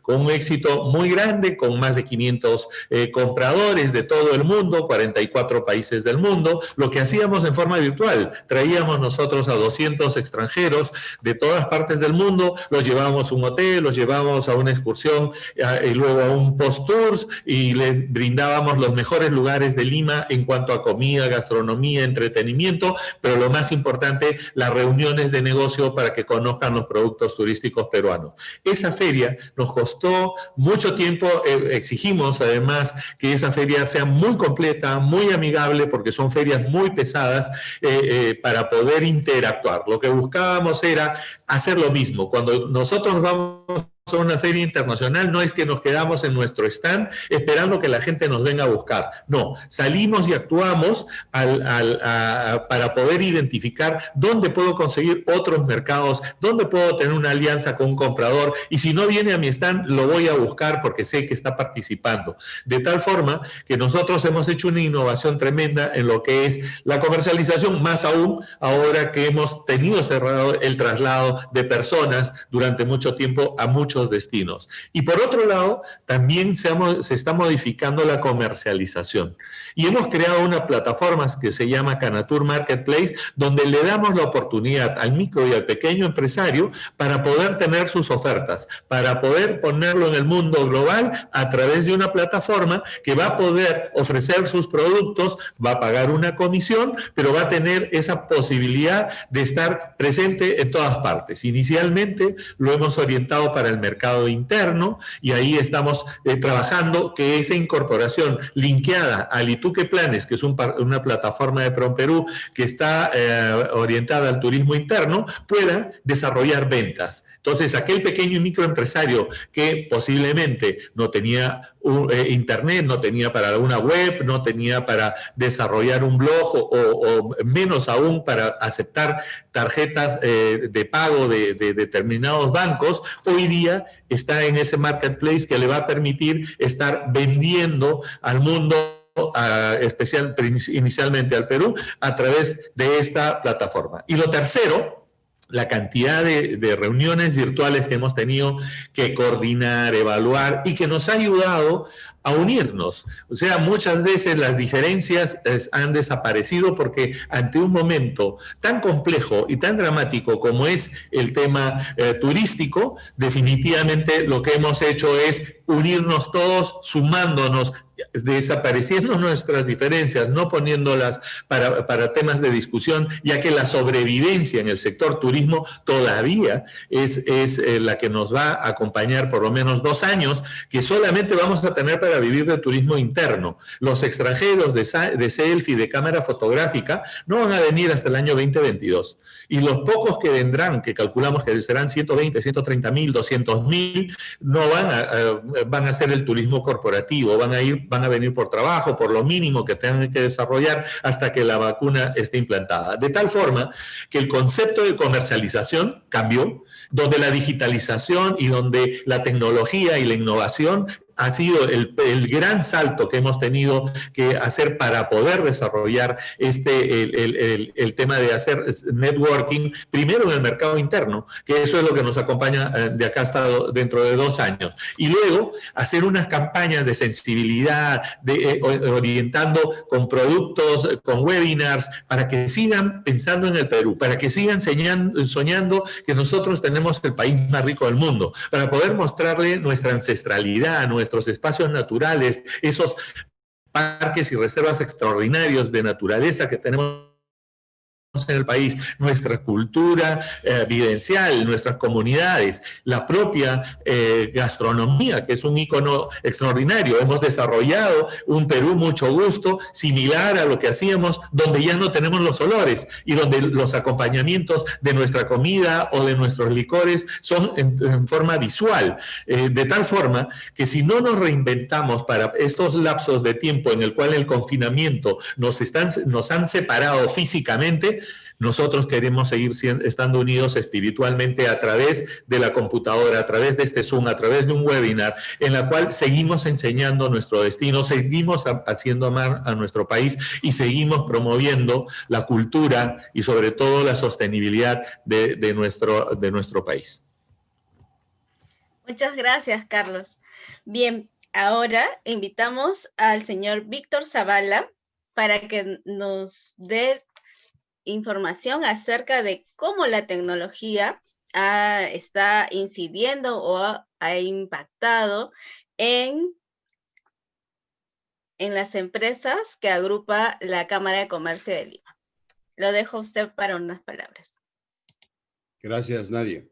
Con un éxito muy grande, con más de 500 compradores de todo el mundo, 44 países del mundo. Lo que hacíamos en forma virtual, traíamos nosotros a 200 extranjeros de todas partes del mundo, los llevábamos a un hotel, los llevábamos a una excursión y luego a un post-tours y le brindábamos los mejores lugares de Lima en cuanto a comida, gastronomía, entretenimiento, pero lo más importante, las reuniones de negocio para que conozcan los productos turísticos peruanos. Esa feria nos costó mucho tiempo, exigimos además que esa feria sea muy completa, muy amigable, porque son ferias muy pesadas para poder interactuar. Lo que buscábamos era hacer lo mismo. Cuando nosotros vamos a una feria internacional, no es que nos quedamos en nuestro stand esperando que la gente nos venga a buscar. No, salimos y actuamos para poder identificar dónde puedo conseguir otros mercados, dónde puedo tener una alianza con un comprador, y si no viene a mi stand, lo voy a buscar porque sé que está participando. De tal forma que nosotros hemos hecho una innovación tremenda en lo que es la comercialización, más aún ahora que hemos tenido cerrado el traslado de personas durante mucho tiempo a muchos destinos. Y por otro lado, también se está modificando la comercialización. Y hemos creado una plataforma que se llama Canatur Marketplace, donde le damos la oportunidad al micro y al pequeño empresario para poder tener sus ofertas, para poder ponerlo en el mundo global a través de una plataforma que va a poder ofrecer sus productos, va a pagar una comisión, pero va a tener esa posibilidad de estar presente en todas partes. Inicialmente lo hemos orientado para el mercado interno y ahí estamos trabajando que esa incorporación linkeada al Ituque Planes, que es una plataforma de PROMPERÚ que está orientada al turismo interno, pueda desarrollar ventas. Entonces, aquel pequeño y microempresario que posiblemente no tenía internet, no tenía para una web, no tenía para desarrollar un blog o menos aún para aceptar tarjetas de pago de determinados bancos, hoy día está en ese marketplace que le va a permitir estar vendiendo al mundo, inicialmente al Perú, a través de esta plataforma. Y lo tercero, la cantidad de reuniones virtuales que hemos tenido que coordinar, evaluar y que nos ha ayudado a unirnos. O sea, muchas veces las diferencias han desaparecido porque ante un momento tan complejo y tan dramático como es el tema turístico, definitivamente lo que hemos hecho es unirnos todos, sumándonos, desapareciendo nuestras diferencias, no poniéndolas para temas de discusión, ya que la sobrevivencia en el sector turismo todavía es la que nos va a acompañar por lo menos 2 años, que solamente vamos a tener para vivir de turismo interno. Los extranjeros de selfie, de cámara fotográfica, no van a venir hasta el año 2022. Y los pocos que vendrán, que calculamos que serán 120, 130 mil, 200 mil, no van a hacer el turismo corporativo, van a venir por trabajo, por lo mínimo que tengan que desarrollar hasta que la vacuna esté implantada. De tal forma que el concepto de comercialización cambió, donde la digitalización y donde la tecnología y la innovación ha sido el gran salto que hemos tenido que hacer para poder desarrollar el tema de hacer networking, primero en el mercado interno, que eso es lo que nos acompaña de acá hasta dentro de 2 años. Y luego hacer unas campañas de sensibilidad, orientando con productos, con webinars, para que sigan pensando en el Perú, para que sigan soñando que nosotros tenemos el país más rico del mundo, para poder mostrarle nuestra ancestralidad, nuestros espacios naturales, esos parques y reservas extraordinarios de naturaleza que tenemos en el país, nuestra cultura vivencial, nuestras comunidades, la propia gastronomía, que es un ícono extraordinario. Hemos desarrollado un Perú mucho gusto, similar a lo que hacíamos, donde ya no tenemos los olores y donde los acompañamientos de nuestra comida o de nuestros licores son en forma visual, de tal forma que si no nos reinventamos para estos lapsos de tiempo en el cual el confinamiento nos han separado físicamente, nosotros queremos seguir estando unidos espiritualmente a través de la computadora, a través de este Zoom, a través de un webinar, en la cual seguimos enseñando nuestro destino, seguimos haciendo amar a nuestro país y seguimos promoviendo la cultura y sobre todo la sostenibilidad de nuestro país. Muchas gracias, Carlos. Bien, ahora invitamos al señor Víctor Zavala para que nos dé información acerca de cómo la tecnología está incidiendo o ha impactado en las empresas que agrupa la Cámara de Comercio de Lima. Lo dejo a usted para unas palabras. Gracias, Nadia.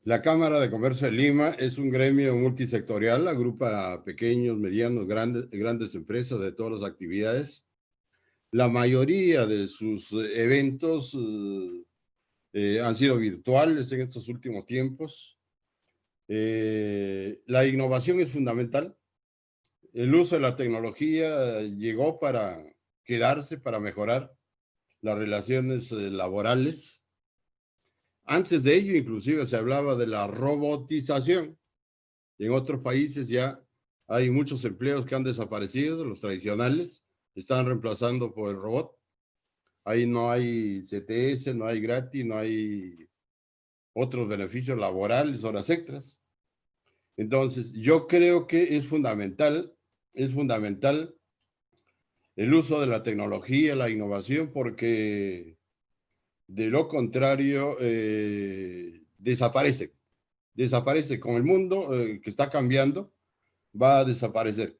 La Cámara de Comercio de Lima es un gremio multisectorial, agrupa pequeños, medianos, grandes empresas de todas las actividades. La mayoría de sus eventos han sido virtuales en estos últimos tiempos. La innovación es fundamental. El uso de la tecnología llegó para quedarse, para mejorar las relaciones laborales. Antes de ello, inclusive, se hablaba de la robotización. En otros países ya hay muchos empleos que han desaparecido, los tradicionales, están reemplazando por el robot. Ahí no hay CTS, no hay gratis, no hay otros beneficios laborales, horas extras. Entonces, yo creo que es fundamental el uso de la tecnología, la innovación, porque de lo contrario desaparece con el mundo que está cambiando, va a desaparecer.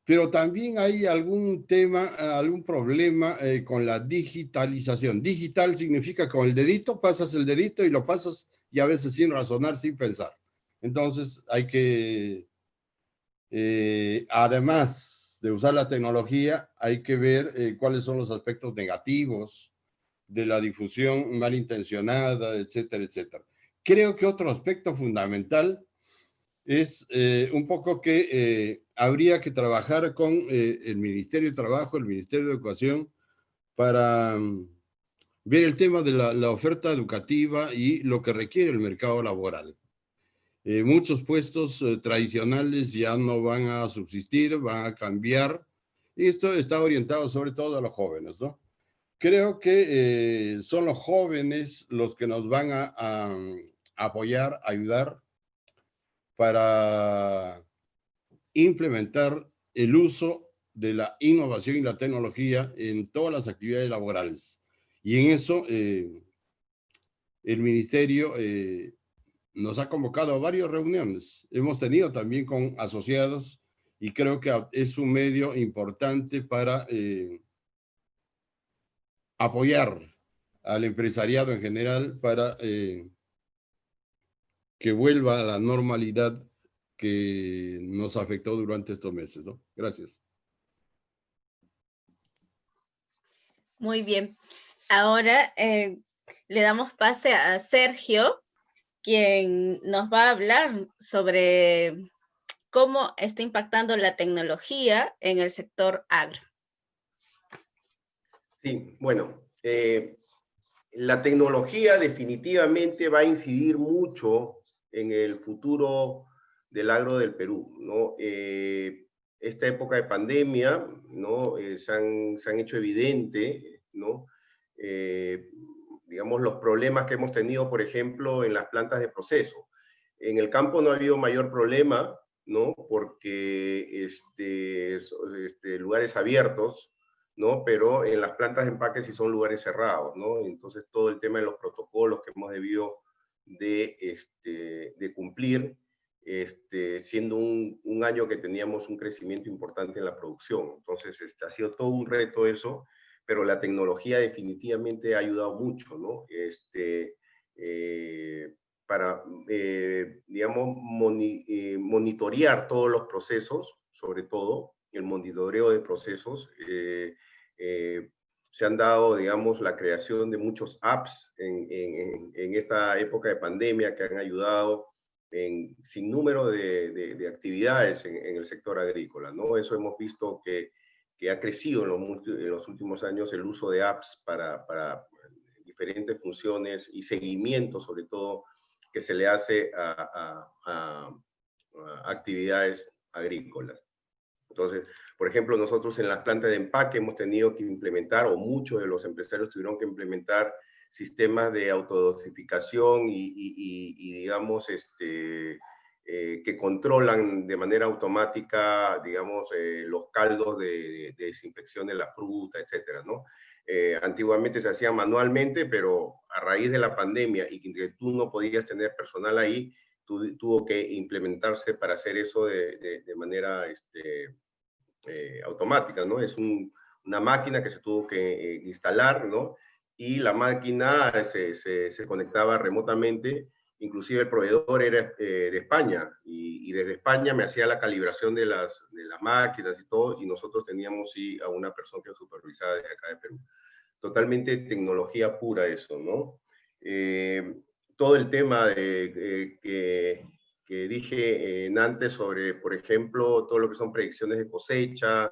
Pero también hay algún tema, algún problema con la digitalización. Digital significa con el dedito, pasas el dedito y lo pasas y a veces sin razonar, sin pensar. Entonces hay que, además de usar la tecnología, hay que ver cuáles son los aspectos negativos de la difusión malintencionada, etcétera, etcétera. Creo que otro aspecto fundamental es un poco que habría que trabajar con el Ministerio de Trabajo, el Ministerio de Educación, para ver el tema de la oferta educativa y lo que requiere el mercado laboral. Muchos puestos tradicionales ya no van a subsistir, van a cambiar, y esto está orientado sobre todo a los jóvenes, ¿no? Creo que son los jóvenes los que nos van a apoyar, ayudar para implementar el uso de la innovación y la tecnología en todas las actividades laborales. Y en eso el ministerio nos ha convocado a varias reuniones. Hemos tenido también con asociados y creo que es un medio importante para apoyar al empresariado en general para que vuelva a la normalidad que nos afectó durante estos meses, ¿no? Gracias. Muy bien. Ahora le damos pase a Sergio, quien nos va a hablar sobre cómo está impactando la tecnología en el sector agro. Sí, bueno, la tecnología definitivamente va a incidir mucho en el futuro del agro del Perú, ¿no? Esta época de pandemia, ¿no? Se han hecho evidente, ¿no? Digamos, los problemas que hemos tenido, por ejemplo, en las plantas de proceso. En el campo no ha habido mayor problema, ¿no? Porque lugares abiertos, ¿no? Pero en las plantas de empaque sí son lugares cerrados, ¿no? Entonces todo el tema de los protocolos que hemos debido de cumplir, siendo un año que teníamos un crecimiento importante en la producción. Entonces ha sido todo un reto eso, pero la tecnología definitivamente ha ayudado mucho, ¿no? Para, digamos, monitorear todos los procesos, sobre todo el monitoreo de procesos. Se han dado, digamos, la creación de muchos apps en esta época de pandemia que han ayudado en sin número de actividades en el sector agrícola, ¿no? Eso hemos visto que ha crecido en los últimos años el uso de apps para diferentes funciones y seguimiento, sobre todo, que se le hace a actividades agrícolas. Entonces, por ejemplo, nosotros en las plantas de empaque hemos tenido que implementar, o muchos de los empresarios tuvieron que implementar sistemas de autodosificación y digamos, que controlan de manera automática, digamos, los caldos de desinfección de la fruta, etcétera, ¿no? Antiguamente se hacía manualmente, pero a raíz de la pandemia y que tú no podías tener personal ahí, tuvo que implementarse para hacer eso de manera automática, ¿no? Es una máquina que se tuvo que instalar, ¿no? Y la máquina se conectaba remotamente, inclusive el proveedor era de España, y desde España me hacía la calibración de las máquinas y todo, y nosotros teníamos sí a una persona que supervisaba desde acá de Perú. Totalmente tecnología pura eso, ¿no? Todo el tema de que dije antes sobre, por ejemplo, todo lo que son predicciones de cosecha,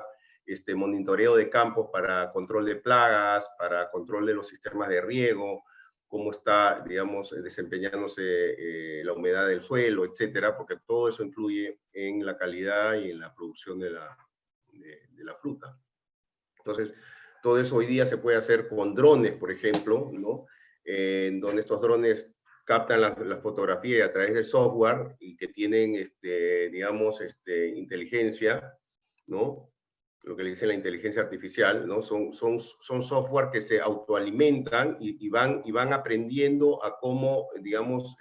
monitoreo de campos para control de plagas, para control de los sistemas de riego, cómo está, digamos, desempeñándose la humedad del suelo, etcétera, porque todo eso influye en la calidad y en la producción de la fruta. Entonces, todo eso hoy día se puede hacer con drones, por ejemplo, ¿no? En donde estos drones captan la fotografía a través de software y que tienen, digamos, inteligencia, ¿no? Lo que le dice la inteligencia artificial, ¿no? Son software que se autoalimentan y van aprendiendo a cómo, digamos,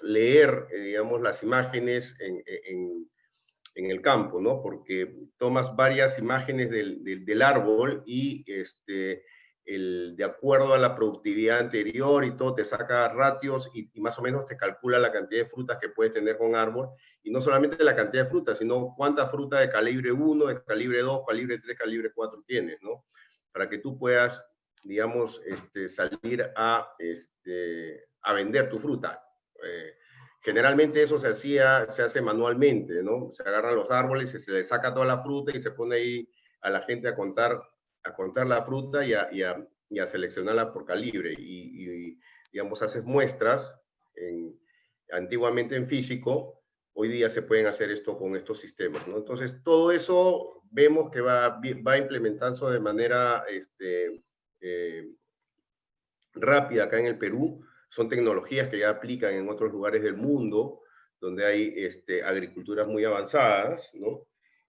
leer, digamos, las imágenes en el campo, ¿no? Porque tomas varias imágenes del árbol y de acuerdo a la productividad anterior y todo, te saca ratios y más o menos te calcula la cantidad de frutas que puedes tener con árbol, y no solamente la cantidad de frutas, sino cuánta fruta de calibre 1, de calibre 2, calibre 3, calibre 4 tienes, ¿no? Para que tú puedas, digamos, salir a vender tu fruta. Generalmente eso se hace manualmente, ¿no? Se agarran los árboles y se le saca toda la fruta y se pone ahí a la gente a contar la fruta y a seleccionarla por calibre. Y digamos, haces muestras, antiguamente en físico, hoy día se pueden hacer esto con estos sistemas, ¿no? Entonces, todo eso vemos que va implementándose de manera rápida acá en el Perú. Son tecnologías que ya aplican en otros lugares del mundo, donde hay agriculturas muy avanzadas, ¿no?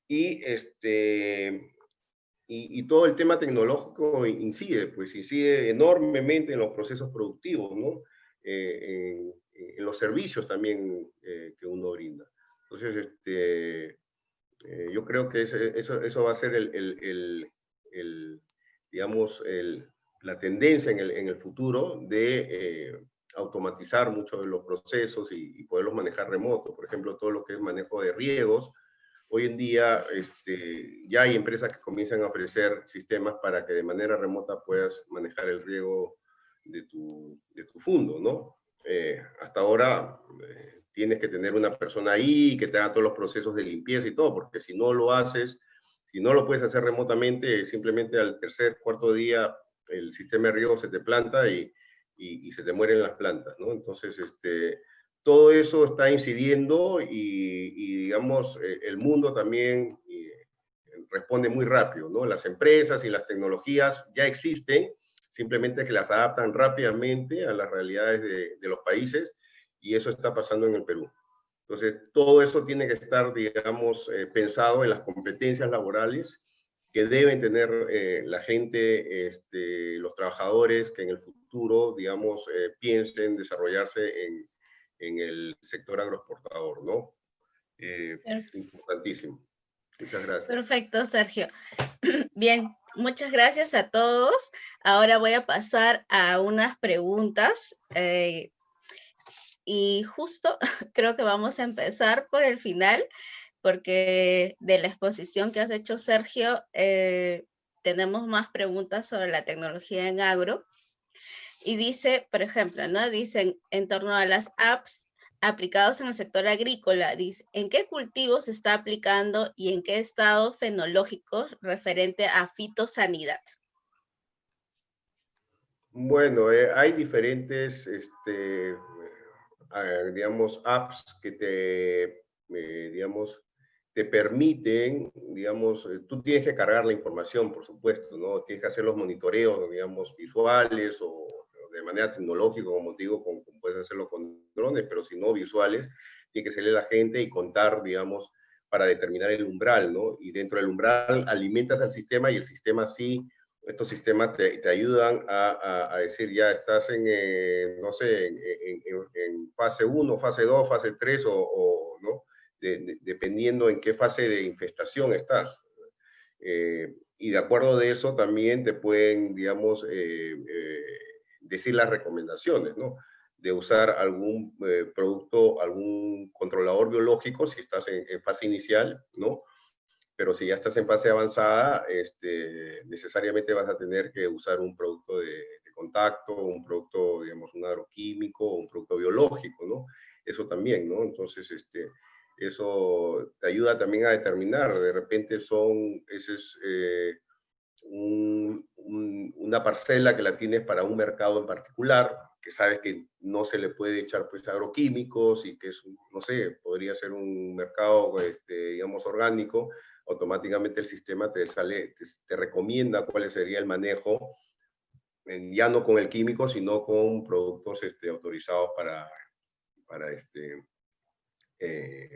Y todo el tema tecnológico incide enormemente en los procesos productivos, ¿no? En los servicios también que uno brinda. Entonces, yo creo que eso va a ser digamos, la tendencia en el futuro de automatizar muchos de los procesos y poderlos manejar remoto. Por ejemplo, todo lo que es manejo de riegos. Hoy en día ya hay empresas que comienzan a ofrecer sistemas para que de manera remota puedas manejar el riego de tu fundo, ¿no? Hasta ahora tienes que tener una persona ahí que te haga todos los procesos de limpieza y todo, porque si no lo haces, si no lo puedes hacer remotamente, simplemente al tercer, cuarto día el sistema de riego se te planta y se te mueren las plantas, ¿no? Entonces, todo eso está incidiendo y digamos, el mundo también responde muy rápido, ¿no? Las empresas y las tecnologías ya existen, simplemente que las adaptan rápidamente a las realidades de los países, y eso está pasando en el Perú. Entonces, todo eso tiene que estar, digamos, pensado en las competencias laborales que deben tener la gente, los trabajadores que en el futuro, digamos, piensen desarrollarse en el sector agroexportador, ¿no? Importantísimo. Muchas gracias. Perfecto, Sergio. Bien, muchas gracias a todos. Ahora voy a pasar a unas preguntas. Y justo creo que vamos a empezar por el final, porque de la exposición que has hecho, Sergio, tenemos más preguntas sobre la tecnología en agro. Y dice, por ejemplo, ¿no? Dicen en torno a las apps aplicados en el sector agrícola, dice, ¿en qué cultivos se está aplicando y en qué estado fenológico referente a fitosanidad? Bueno, hay diferentes, digamos, apps que digamos, te permiten, digamos, tú tienes que cargar la información, por supuesto, ¿no? Tienes que hacer los monitoreos, digamos, visuales o de manera tecnológica, como te digo, puedes hacerlo con drones, pero si no visuales, tiene que salir la gente y contar, digamos, para determinar el umbral, ¿no? Y dentro del umbral alimentas al sistema y el sistema sí, estos sistemas te ayudan a decir, ya estás en, no sé, en fase 1, fase 2, fase 3 ¿no? Dependiendo en qué fase de infestación estás. Y de acuerdo de eso también te pueden, digamos, decir las recomendaciones, ¿no? De usar algún producto, algún controlador biológico si estás en fase inicial, ¿no? Pero si ya estás en fase avanzada, necesariamente vas a tener que usar un producto de contacto, un producto, digamos, un agroquímico, un producto biológico, ¿no? Eso también, ¿no? Entonces, eso te ayuda también a determinar, de repente ese es una parcela que la tienes para un mercado en particular, que sabes que no se le puede echar pues agroquímicos y que es, no sé, podría ser un mercado, digamos, orgánico, automáticamente el sistema te recomienda cuál sería el manejo, ya no con el químico, sino con productos autorizados para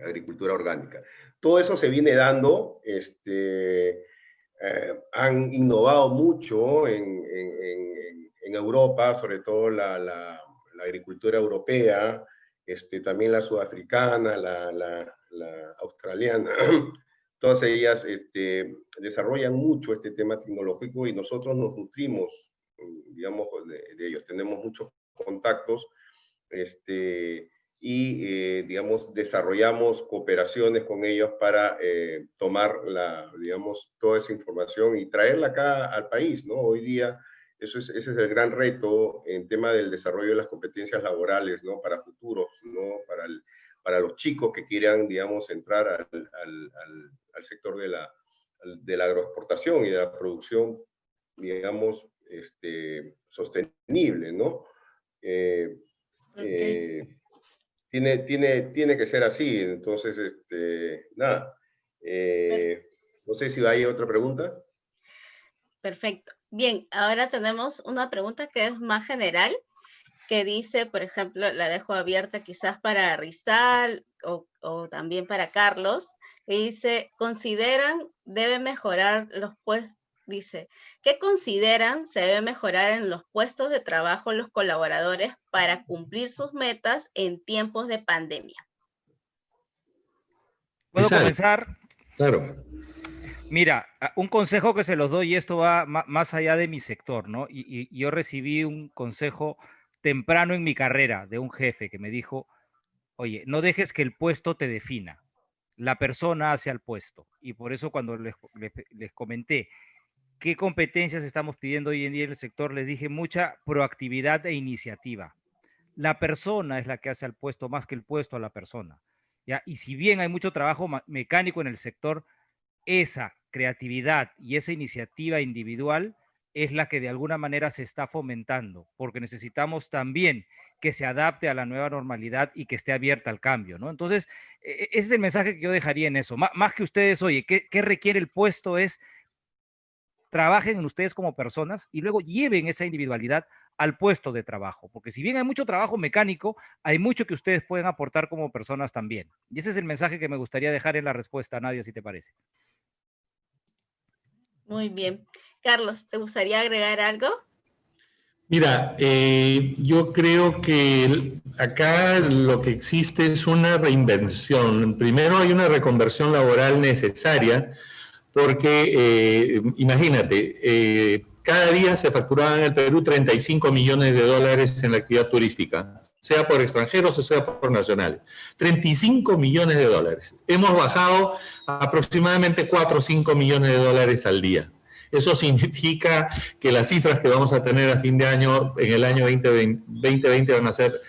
agricultura orgánica. Todo eso se viene dando, han innovado mucho en Europa, sobre todo la agricultura europea, también la sudafricana, la australiana, todas ellas desarrollan mucho este tema tecnológico y nosotros nos nutrimos, digamos, de ellos. Tenemos muchos contactos y, digamos, desarrollamos cooperaciones con ellos para tomar, digamos, toda esa información y traerla acá al país, ¿no? Hoy día, ese es el gran reto en tema del desarrollo de las competencias laborales, ¿no? Para futuros, ¿no? Para los chicos que quieran, digamos, entrar al sector de la agroexportación y de la producción, digamos, sostenible, ¿no? Okay. Tiene que ser así, entonces, nada. No sé si hay otra pregunta. Perfecto. Bien, ahora tenemos una pregunta que es más general, que dice, por ejemplo, la dejo abierta quizás para Rizal o también para Carlos, que dice, dice, ¿qué consideran se debe mejorar en los puestos de trabajo los colaboradores para cumplir sus metas en tiempos de pandemia? ¿Puedo comenzar? Claro. Mira, un consejo que se los doy, y esto va más allá de mi sector, ¿no? Y yo recibí un consejo temprano en mi carrera de un jefe que me dijo, oye, no dejes que el puesto te defina, la persona hace al puesto. Y por eso cuando les comenté qué competencias estamos pidiendo hoy en día en el sector, les dije mucha proactividad e iniciativa. La persona es la que hace al puesto más que el puesto a la persona, ¿ya? Y si bien hay mucho trabajo mecánico en el sector, esa creatividad y esa iniciativa individual es la que de alguna manera se está fomentando, porque necesitamos también que se adapte a la nueva normalidad y que esté abierta al cambio, ¿no? Entonces, ese es el mensaje que yo dejaría en eso. Más que ustedes, oye, ¿qué requiere el puesto? Es trabajen en ustedes como personas y luego lleven esa individualidad al puesto de trabajo, porque si bien hay mucho trabajo mecánico, hay mucho que ustedes pueden aportar como personas también. Y ese es el mensaje que me gustaría dejar en la respuesta, Nadia, si te parece. Muy bien. Carlos, ¿te gustaría agregar algo? Mira, yo creo que acá lo que existe es una reinvención. Primero hay una reconversión laboral necesaria porque, imagínate, cada día se facturaban en el Perú 35 millones de dólares en la actividad turística, sea por extranjeros o sea por nacionales. 35 millones de dólares. Hemos bajado a aproximadamente 4 o 5 millones de dólares al día. Eso significa que las cifras que vamos a tener a fin de año, en el año 2020 van a ser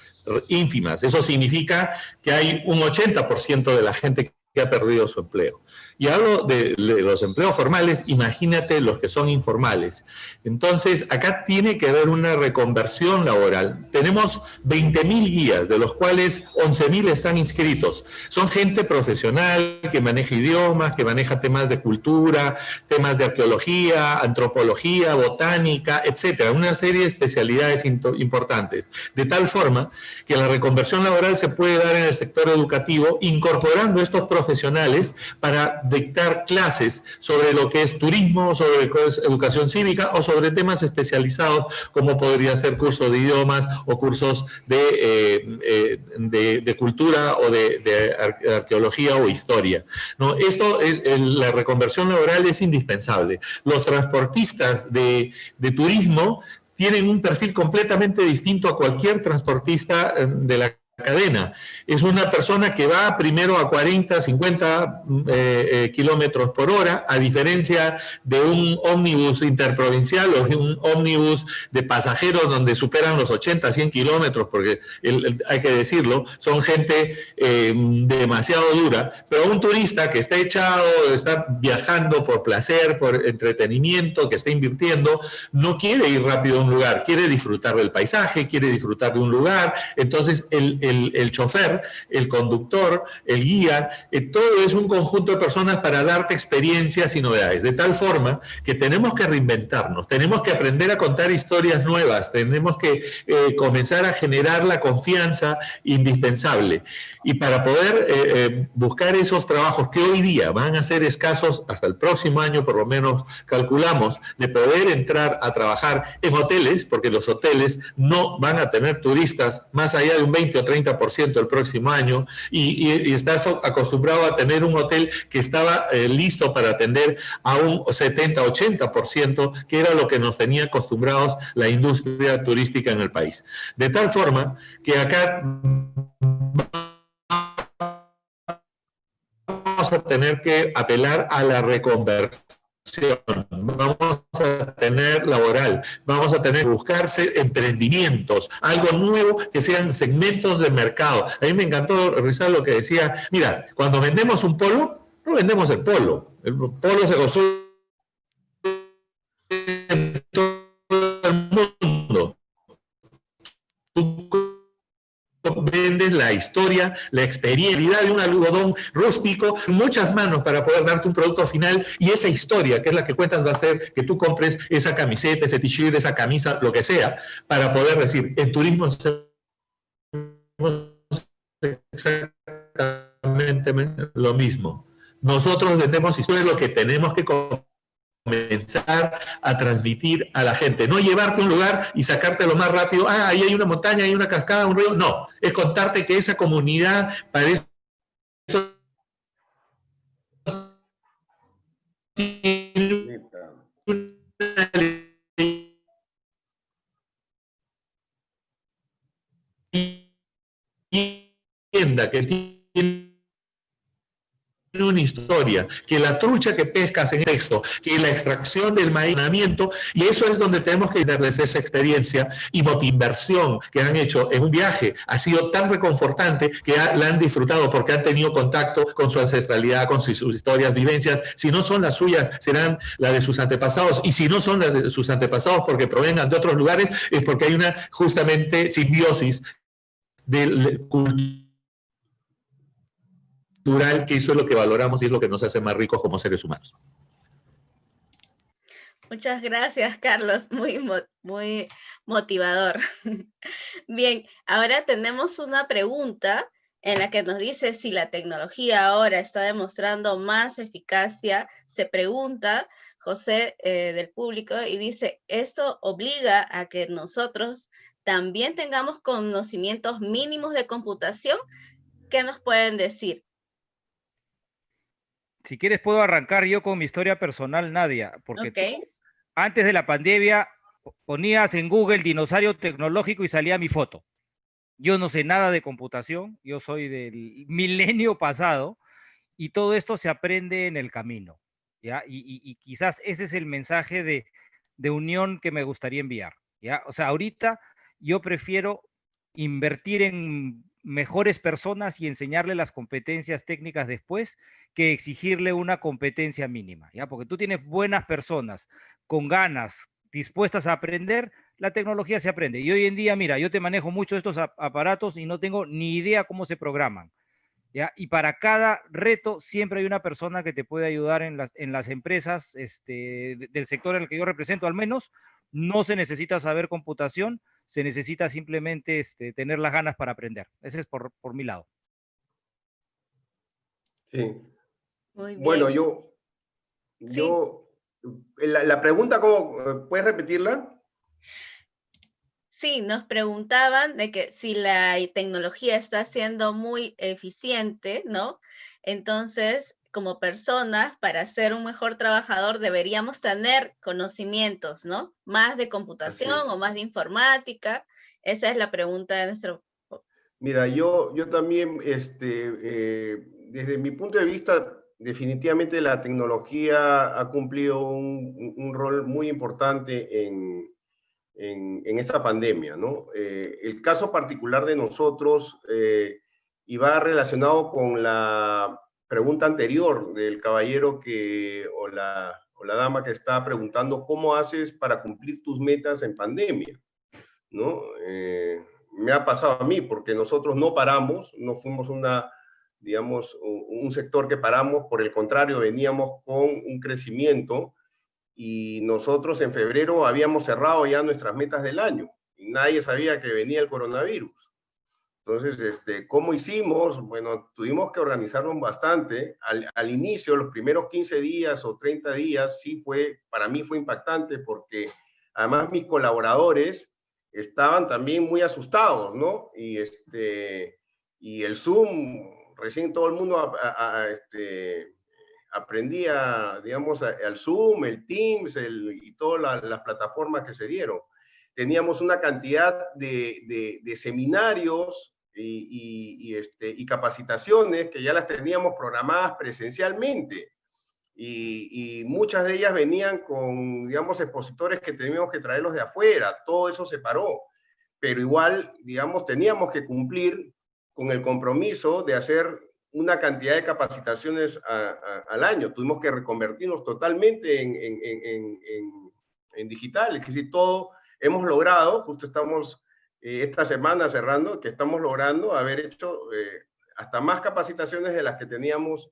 ínfimas. Eso significa que hay un 80% de la gente que ha perdido su empleo. Y hablo de los empleos formales, imagínate los que son informales. Entonces, acá tiene que haber una reconversión laboral. Tenemos 20.000 guías, de los cuales 11.000 están inscritos. Son gente profesional que maneja idiomas, que maneja temas de cultura, temas de arqueología, antropología, botánica, etcétera. Una serie de especialidades importantes. De tal forma que la reconversión laboral se puede dar en el sector educativo, incorporando estos profesionales para dictar clases sobre lo que es turismo, sobre lo que es educación cívica o sobre temas especializados como podría ser cursos de idiomas o cursos de cultura o de arqueología o historia, ¿no? La reconversión laboral es indispensable. Los transportistas de turismo tienen un perfil completamente distinto a cualquier transportista de la cadena. Es una persona que va primero a 40, 50 kilómetros por hora, a diferencia de un ómnibus interprovincial o de un ómnibus de pasajeros donde superan los 80, 100 kilómetros, porque hay que decirlo, son gente demasiado dura, pero un turista que está echado, está viajando por placer, por entretenimiento, que está invirtiendo, no quiere ir rápido a un lugar, quiere disfrutar del paisaje, quiere disfrutar de un lugar. Entonces el chofer, el conductor, el guía, todo es un conjunto de personas para darte experiencias y novedades, de tal forma que tenemos que reinventarnos, tenemos que aprender a contar historias nuevas, tenemos que comenzar a generar la confianza indispensable. Y para poder buscar esos trabajos que hoy día van a ser escasos, hasta el próximo año por lo menos calculamos, de poder entrar a trabajar en hoteles, porque los hoteles no van a tener turistas más allá de un 20 o 30% el próximo año, y estás acostumbrado a tener un hotel que estaba listo para atender a un 70, 80%, que era lo que nos tenía acostumbrados la industria turística en el país. De tal forma que acá vamos a tener que apelar a la reconversión. Vamos a tener laboral, vamos a tener que buscarse emprendimientos, algo nuevo que sean segmentos de mercado. A mí me encantó, Rizal, lo que decía, mira, cuando vendemos un polo, no vendemos el polo se construye en todo el mundo. Tú vendes la historia, la experiencia de un algodón rústico, muchas manos para poder darte un producto final, y esa historia, que es la que cuentas, va a hacer que tú compres esa camiseta, ese t-shirt, esa camisa, lo que sea, para poder decir, en turismo exactamente lo mismo. Nosotros vendemos historias, lo que tenemos que comenzar a transmitir a la gente, no llevarte a un lugar y sacártelo más rápido, ahí hay una montaña, hay una cascada, un río, no, es contarte que esa comunidad parece que tiene una historia, que la trucha que pescas en el texto, que la extracción del maíz, y eso es donde tenemos que darles esa experiencia y inversión que han hecho en un viaje. Ha sido tan reconfortante que la han disfrutado porque han tenido contacto con su ancestralidad, con sus historias, vivencias. Si no son las suyas, serán las de sus antepasados, y si no son las de sus antepasados porque provengan de otros lugares, es porque hay una justamente simbiosis del cultural, que eso es lo que valoramos y es lo que nos hace más ricos como seres humanos. Muchas gracias, Carlos. Muy motivador. Bien, ahora tenemos una pregunta en la que nos dice si la tecnología ahora está demostrando más eficacia. Se pregunta José del público y dice, ¿esto obliga a que nosotros también tengamos conocimientos mínimos de computación? ¿Qué nos pueden decir? Si quieres puedo arrancar yo con mi historia personal, Nadia, porque tú, antes de la pandemia, ponías en Google dinosaurio tecnológico y salía mi foto. Yo no sé nada de computación, yo soy del milenio pasado, y todo esto se aprende en el camino, ¿ya? Y quizás ese es el mensaje de unión que me gustaría enviar, ¿ya? O sea, ahorita yo prefiero invertir en mejores personas y enseñarle las competencias técnicas después que exigirle una competencia mínima, ¿ya? Porque tú tienes buenas personas con ganas, dispuestas a aprender, la tecnología se aprende. Y hoy en día, mira, yo te manejo mucho estos aparatos y no tengo ni idea cómo se programan, ¿ya? Y para cada reto siempre hay una persona que te puede ayudar en las empresas del sector en el que yo represento, al menos. No se necesita saber computación, se necesita simplemente tener las ganas para aprender. Ese es por mi lado. Sí. Muy bien. Bueno, la pregunta, ¿cómo? ¿Puedes repetirla? Sí, nos preguntaban de que si la tecnología está siendo muy eficiente, ¿no? Entonces, como personas, para ser un mejor trabajador deberíamos tener conocimientos, ¿no? Más de computación o más de informática. Esa es la pregunta de Mira, yo también, desde mi punto de vista, definitivamente la tecnología ha cumplido un rol muy importante en esa pandemia, ¿no? El caso particular de nosotros y va relacionado con la pregunta anterior del caballero o la dama que estaba preguntando cómo haces para cumplir tus metas en pandemia, ¿no? Me ha pasado a mí, porque nosotros no paramos, no fuimos digamos, un sector que paramos, por el contrario, veníamos con un crecimiento y nosotros en febrero habíamos cerrado ya nuestras metas del año y nadie sabía que venía el coronavirus. Entonces, ¿cómo hicimos? Bueno, tuvimos que organizarnos bastante. Al inicio, los primeros 15 días o 30 días, sí para mí fue impactante porque además mis colaboradores estaban también muy asustados, ¿no? Y el Zoom, recién todo el mundo aprendía, digamos, al Zoom, el Teams y todas las plataformas que se dieron. Teníamos una cantidad de seminarios y capacitaciones que ya las teníamos programadas presencialmente. Y muchas de ellas venían con, digamos, expositores que teníamos que traerlos de afuera. Todo eso se paró. Pero igual, digamos, teníamos que cumplir con el compromiso de hacer una cantidad de capacitaciones al año. Tuvimos que reconvertirnos totalmente en digital. Es decir, todo hemos logrado, justo estamos esta semana cerrando, que estamos logrando haber hecho hasta más capacitaciones de las que teníamos,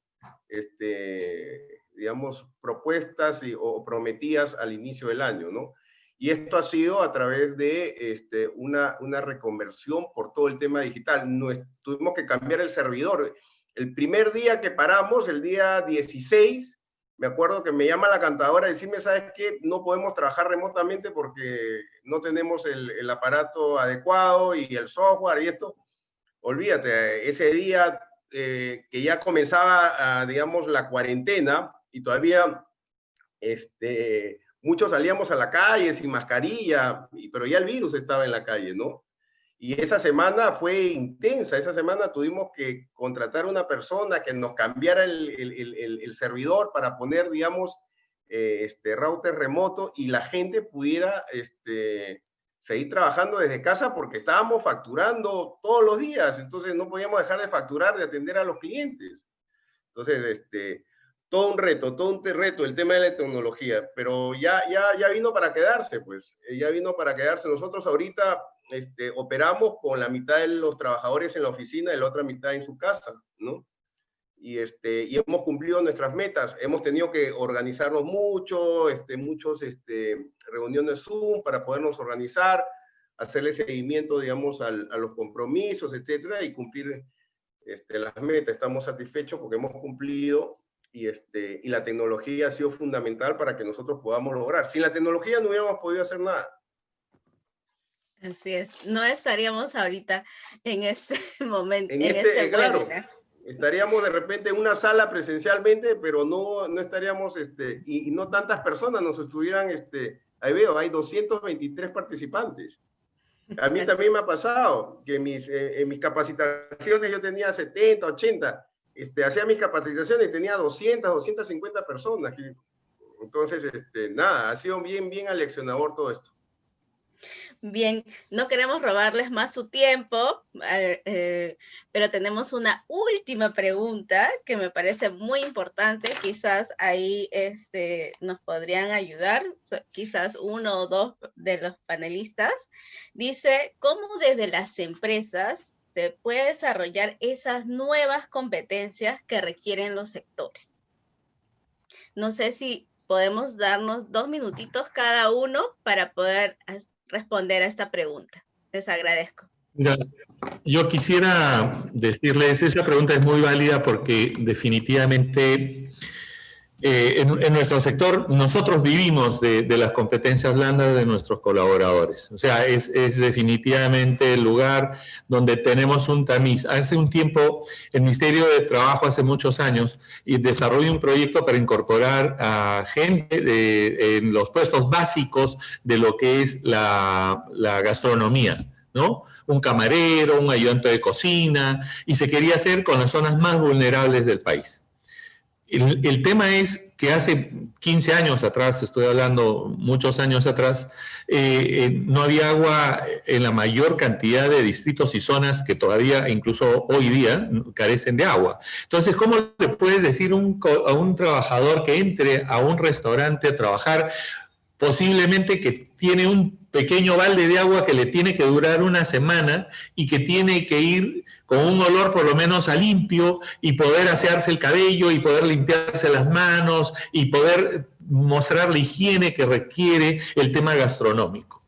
digamos, propuestas o prometidas al inicio del año, ¿no? Y esto ha sido a través de una reconversión por todo el tema digital. Tuvimos que cambiar el servidor. El primer día que paramos, el día 16, me acuerdo que me llama la cantadora a decirme, ¿sabes qué? No podemos trabajar remotamente porque no tenemos el aparato adecuado y el software y esto. Olvídate, ese día que ya comenzaba, digamos, la cuarentena y todavía muchos salíamos a la calle sin mascarilla, pero ya el virus estaba en la calle, ¿no? Y esa semana fue intensa. Esa semana tuvimos que contratar a una persona que nos cambiara el servidor para poner, digamos, router remoto y la gente pudiera seguir trabajando desde casa porque estábamos facturando todos los días. Entonces no podíamos dejar de facturar, de atender a los clientes. Entonces, todo un reto el tema de la tecnología, pero ya vino para quedarse, pues, ya vino para quedarse. Nosotros ahorita operamos con la mitad de los trabajadores en la oficina y la otra mitad en su casa, ¿no? Y hemos cumplido nuestras metas. Hemos tenido que organizarnos mucho, muchos reuniones Zoom para podernos organizar, hacerle seguimiento, digamos, a los compromisos, etcétera, y cumplir las metas. Estamos satisfechos porque hemos cumplido y la tecnología ha sido fundamental para que nosotros podamos lograr. Sin la tecnología no hubiéramos podido hacer nada. Así es, no estaríamos ahorita en este momento, claro, estaríamos de repente en una sala presencialmente, pero no estaríamos, y no tantas personas nos estuvieran, ahí veo, hay 223 participantes. A mí también me ha pasado que en mis capacitaciones yo tenía 70, 80, hacía mis capacitaciones y tenía 200, 250 personas. Entonces, nada, ha sido bien aleccionador todo esto. Bien, no queremos robarles más su tiempo, pero tenemos una última pregunta que me parece muy importante. Quizás ahí nos podrían ayudar, quizás uno o dos de los panelistas. Dice, ¿cómo desde las empresas se puede desarrollar esas nuevas competencias que requieren los sectores? No sé si podemos darnos 2 minutitos cada uno para poder responder a esta pregunta. Les agradezco. Mira, yo quisiera decirles, esa pregunta es muy válida porque definitivamente en nuestro sector nosotros vivimos de las competencias blandas de nuestros colaboradores. O sea, es definitivamente el lugar donde tenemos un tamiz. Hace un tiempo el Ministerio de Trabajo, hace muchos años, desarrolló un proyecto para incorporar a gente en los puestos básicos de lo que es la gastronomía, ¿no? un camarero, un ayudante de cocina, y se quería hacer con las zonas más vulnerables del país. El tema es que hace 15 años atrás, estoy hablando muchos años atrás, no había agua en la mayor cantidad de distritos y zonas que todavía, incluso hoy día, carecen de agua. Entonces, ¿cómo le puedes decir a un trabajador que entre a un restaurante a trabajar, posiblemente que tiene un pequeño balde de agua que le tiene que durar una semana y que tiene que ir con un olor por lo menos a limpio y poder asearse el cabello y poder limpiarse las manos y poder mostrar la higiene que requiere el tema gastronómico,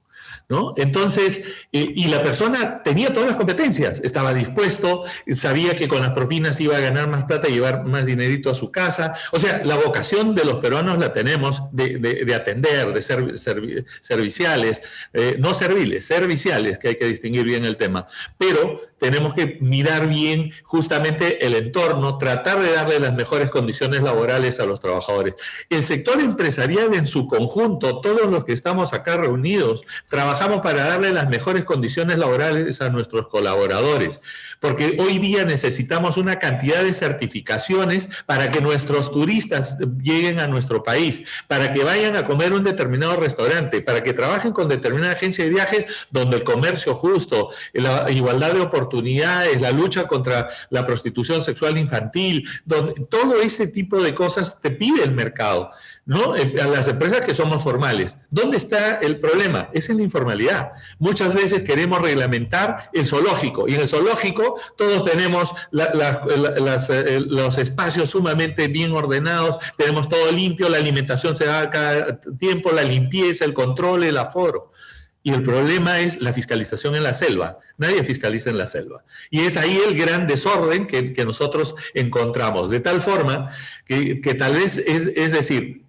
¿no? Entonces, y la persona tenía todas las competencias, estaba dispuesto, sabía que con las propinas iba a ganar más plata y llevar más dinerito a su casa. O sea, la vocación de los peruanos la tenemos de atender, de ser serviciales, no serviles, serviciales, que hay que distinguir bien el tema. Pero tenemos que mirar bien justamente el entorno, tratar de darle las mejores condiciones laborales a los trabajadores. El sector empresarial en su conjunto, todos los que estamos acá reunidos, trabajamos para darle las mejores condiciones laborales a nuestros colaboradores, porque hoy día necesitamos una cantidad de certificaciones para que nuestros turistas lleguen a nuestro país, para que vayan a comer un determinado restaurante, para que trabajen con determinada agencia de viajes donde el comercio justo, la igualdad de oportunidades, la lucha contra la prostitución sexual infantil, donde todo ese tipo de cosas te pide el mercado, ¿no? A las empresas que somos formales. ¿Dónde está el problema? Es en la informalidad. Muchas veces queremos reglamentar el zoológico, y en el zoológico todos tenemos los espacios sumamente bien ordenados, tenemos todo limpio, la alimentación se da cada tiempo, la limpieza, el control, el aforo. Y el problema es la fiscalización en la selva. Nadie fiscaliza en la selva. Y es ahí el gran desorden que nosotros encontramos. De tal forma que tal vez es decir,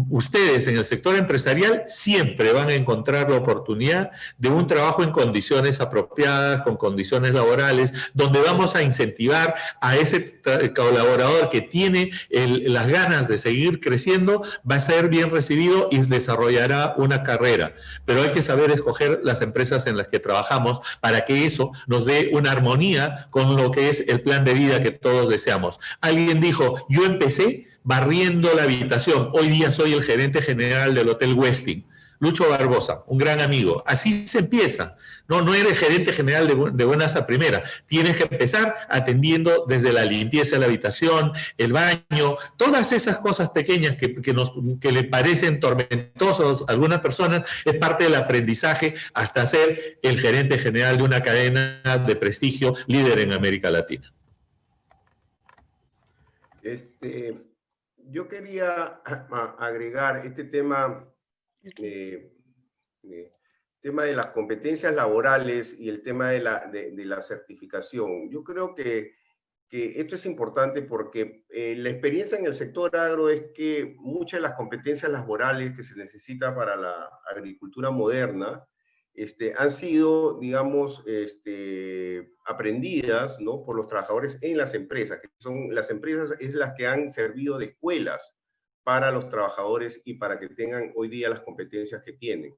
ustedes en el sector empresarial siempre van a encontrar la oportunidad de un trabajo en condiciones apropiadas, con condiciones laborales, donde vamos a incentivar a ese colaborador que tiene las ganas de seguir creciendo, va a ser bien recibido y desarrollará una carrera. Pero hay que saber escoger las empresas en las que trabajamos para que eso nos dé una armonía con lo que es el plan de vida que todos deseamos. Alguien dijo, yo empecé barriendo la habitación. Hoy día soy el gerente general del Hotel Westin. Lucho Barbosa, un gran amigo. Así se empieza. No eres gerente general de buenas a primera. Tienes que empezar atendiendo desde la limpieza de la habitación, el baño, todas esas cosas pequeñas que le parecen tormentosas a algunas personas, es parte del aprendizaje hasta ser el gerente general de una cadena de prestigio líder en América Latina. Yo quería agregar este tema, tema de las competencias laborales y el tema de la certificación. Yo creo que esto es importante porque la experiencia en el sector agro es que muchas de las competencias laborales que se necesitan para la agricultura moderna han sido, digamos, aprendidas, ¿no?, por los trabajadores en las empresas, que son las empresas es las que han servido de escuelas para los trabajadores y para que tengan hoy día las competencias que tienen.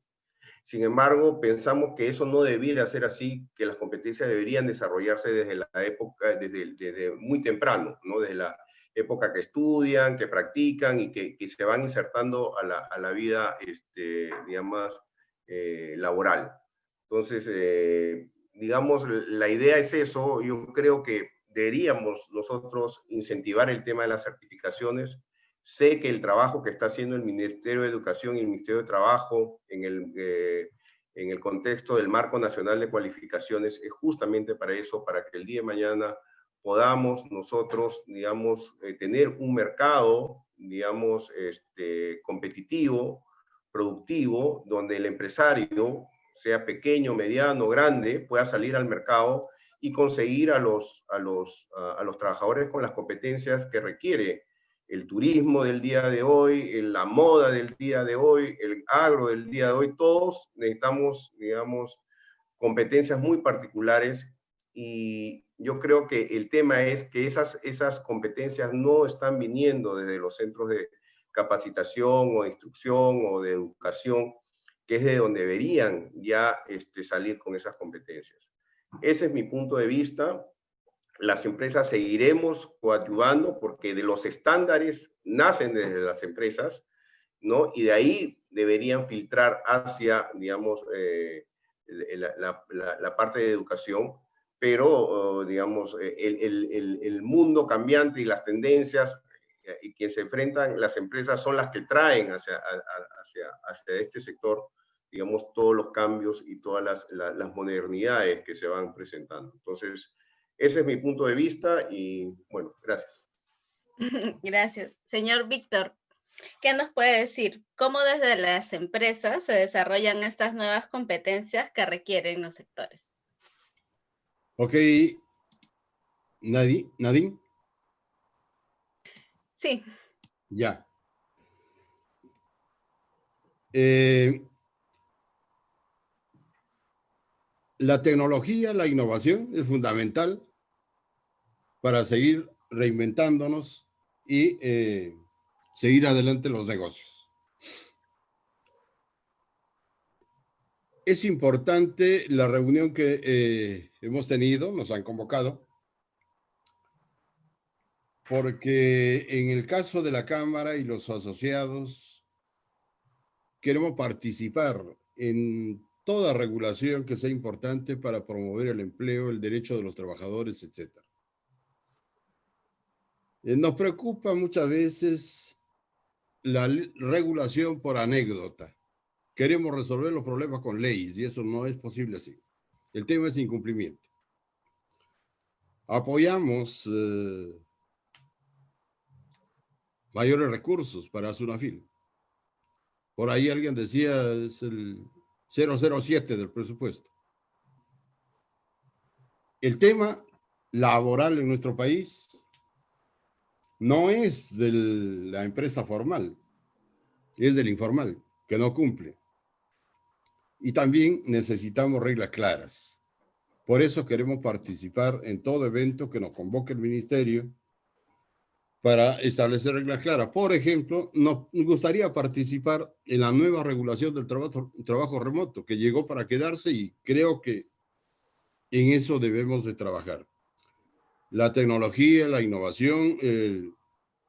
Sin embargo, pensamos que eso no debiera ser así, que las competencias deberían desarrollarse desde la época, desde muy temprano, ¿no?, desde la época que estudian, que practican y que se van insertando a la vida, digamos, laboral. Entonces, digamos, la idea es eso. Yo creo que deberíamos nosotros incentivar el tema de las certificaciones. Sé que el trabajo que está haciendo el Ministerio de Educación y el Ministerio de Trabajo en el contexto del Marco Nacional de Cualificaciones es justamente para eso, para que el día de mañana podamos nosotros, digamos, tener un mercado, digamos, competitivo, productivo, donde el empresario, sea pequeño, mediano, grande, pueda salir al mercado y conseguir a los trabajadores con las competencias que requiere el turismo del día de hoy, la moda del día de hoy, el agro del día de hoy. Todos necesitamos, digamos, competencias muy particulares, y yo creo que el tema es que esas competencias no están viniendo desde los centros de capacitación o de instrucción o de educación, que es de donde deberían ya salir con esas competencias. Ese es mi punto de vista. Las empresas seguiremos coadyuvando porque de los estándares nacen desde las empresas, ¿no? Y de ahí deberían filtrar hacia, digamos, la parte de educación, pero, digamos, el mundo cambiante y las tendencias y quien se enfrentan las empresas son las que traen hacia este sector, digamos, todos los cambios y todas las modernidades que se van presentando. Entonces, ese es mi punto de vista y, bueno, gracias. Gracias. Señor Víctor, ¿qué nos puede decir? ¿Cómo desde las empresas se desarrollan estas nuevas competencias que requieren los sectores? Ok, Nadine. Sí. Ya. La tecnología, la innovación es fundamental para seguir reinventándonos y seguir adelante los negocios. Es importante la reunión que hemos tenido, nos han convocado, porque en el caso de la Cámara y los asociados, queremos participar en toda regulación que sea importante para promover el empleo, el derecho de los trabajadores, etc. Nos preocupa muchas veces la regulación por anécdota. Queremos resolver los problemas con leyes y eso no es posible así. El tema es incumplimiento. Apoyamos mayores recursos para SUNAFIL. Por ahí alguien decía, es el 007 del presupuesto. El tema laboral en nuestro país no es de la empresa formal, es del informal, que no cumple. Y también necesitamos reglas claras. Por eso queremos participar en todo evento que nos convoque el ministerio para establecer reglas claras. Por ejemplo, nos gustaría participar en la nueva regulación del trabajo remoto, que llegó para quedarse y creo que en eso debemos de trabajar. La tecnología, la innovación,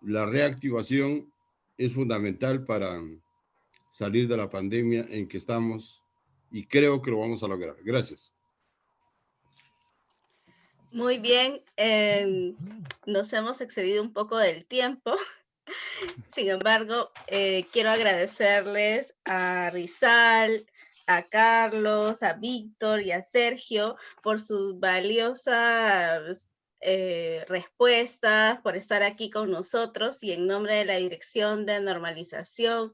la reactivación es fundamental para salir de la pandemia en que estamos y creo que lo vamos a lograr. Gracias. Muy bien, nos hemos excedido un poco del tiempo. Sin embargo, quiero agradecerles a Rizal, a Carlos, a Víctor y a Sergio por sus valiosas respuestas, por estar aquí con nosotros y en nombre de la Dirección de Normalización,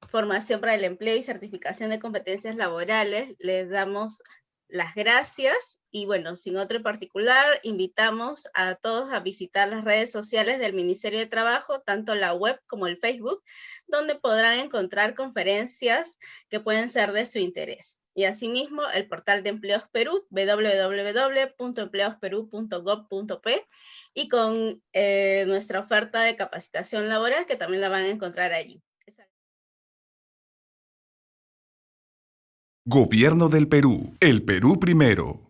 Formación para el Empleo y Certificación de Competencias Laborales, les damos las gracias y bueno, sin otro en particular, invitamos a todos a visitar las redes sociales del Ministerio de Trabajo, tanto la web como el Facebook, donde podrán encontrar conferencias que pueden ser de su interés. Y asimismo, el portal de Empleos Perú, www.empleosperú.gov.p, y con nuestra oferta de capacitación laboral, que también la van a encontrar allí. Gobierno del Perú. El Perú primero.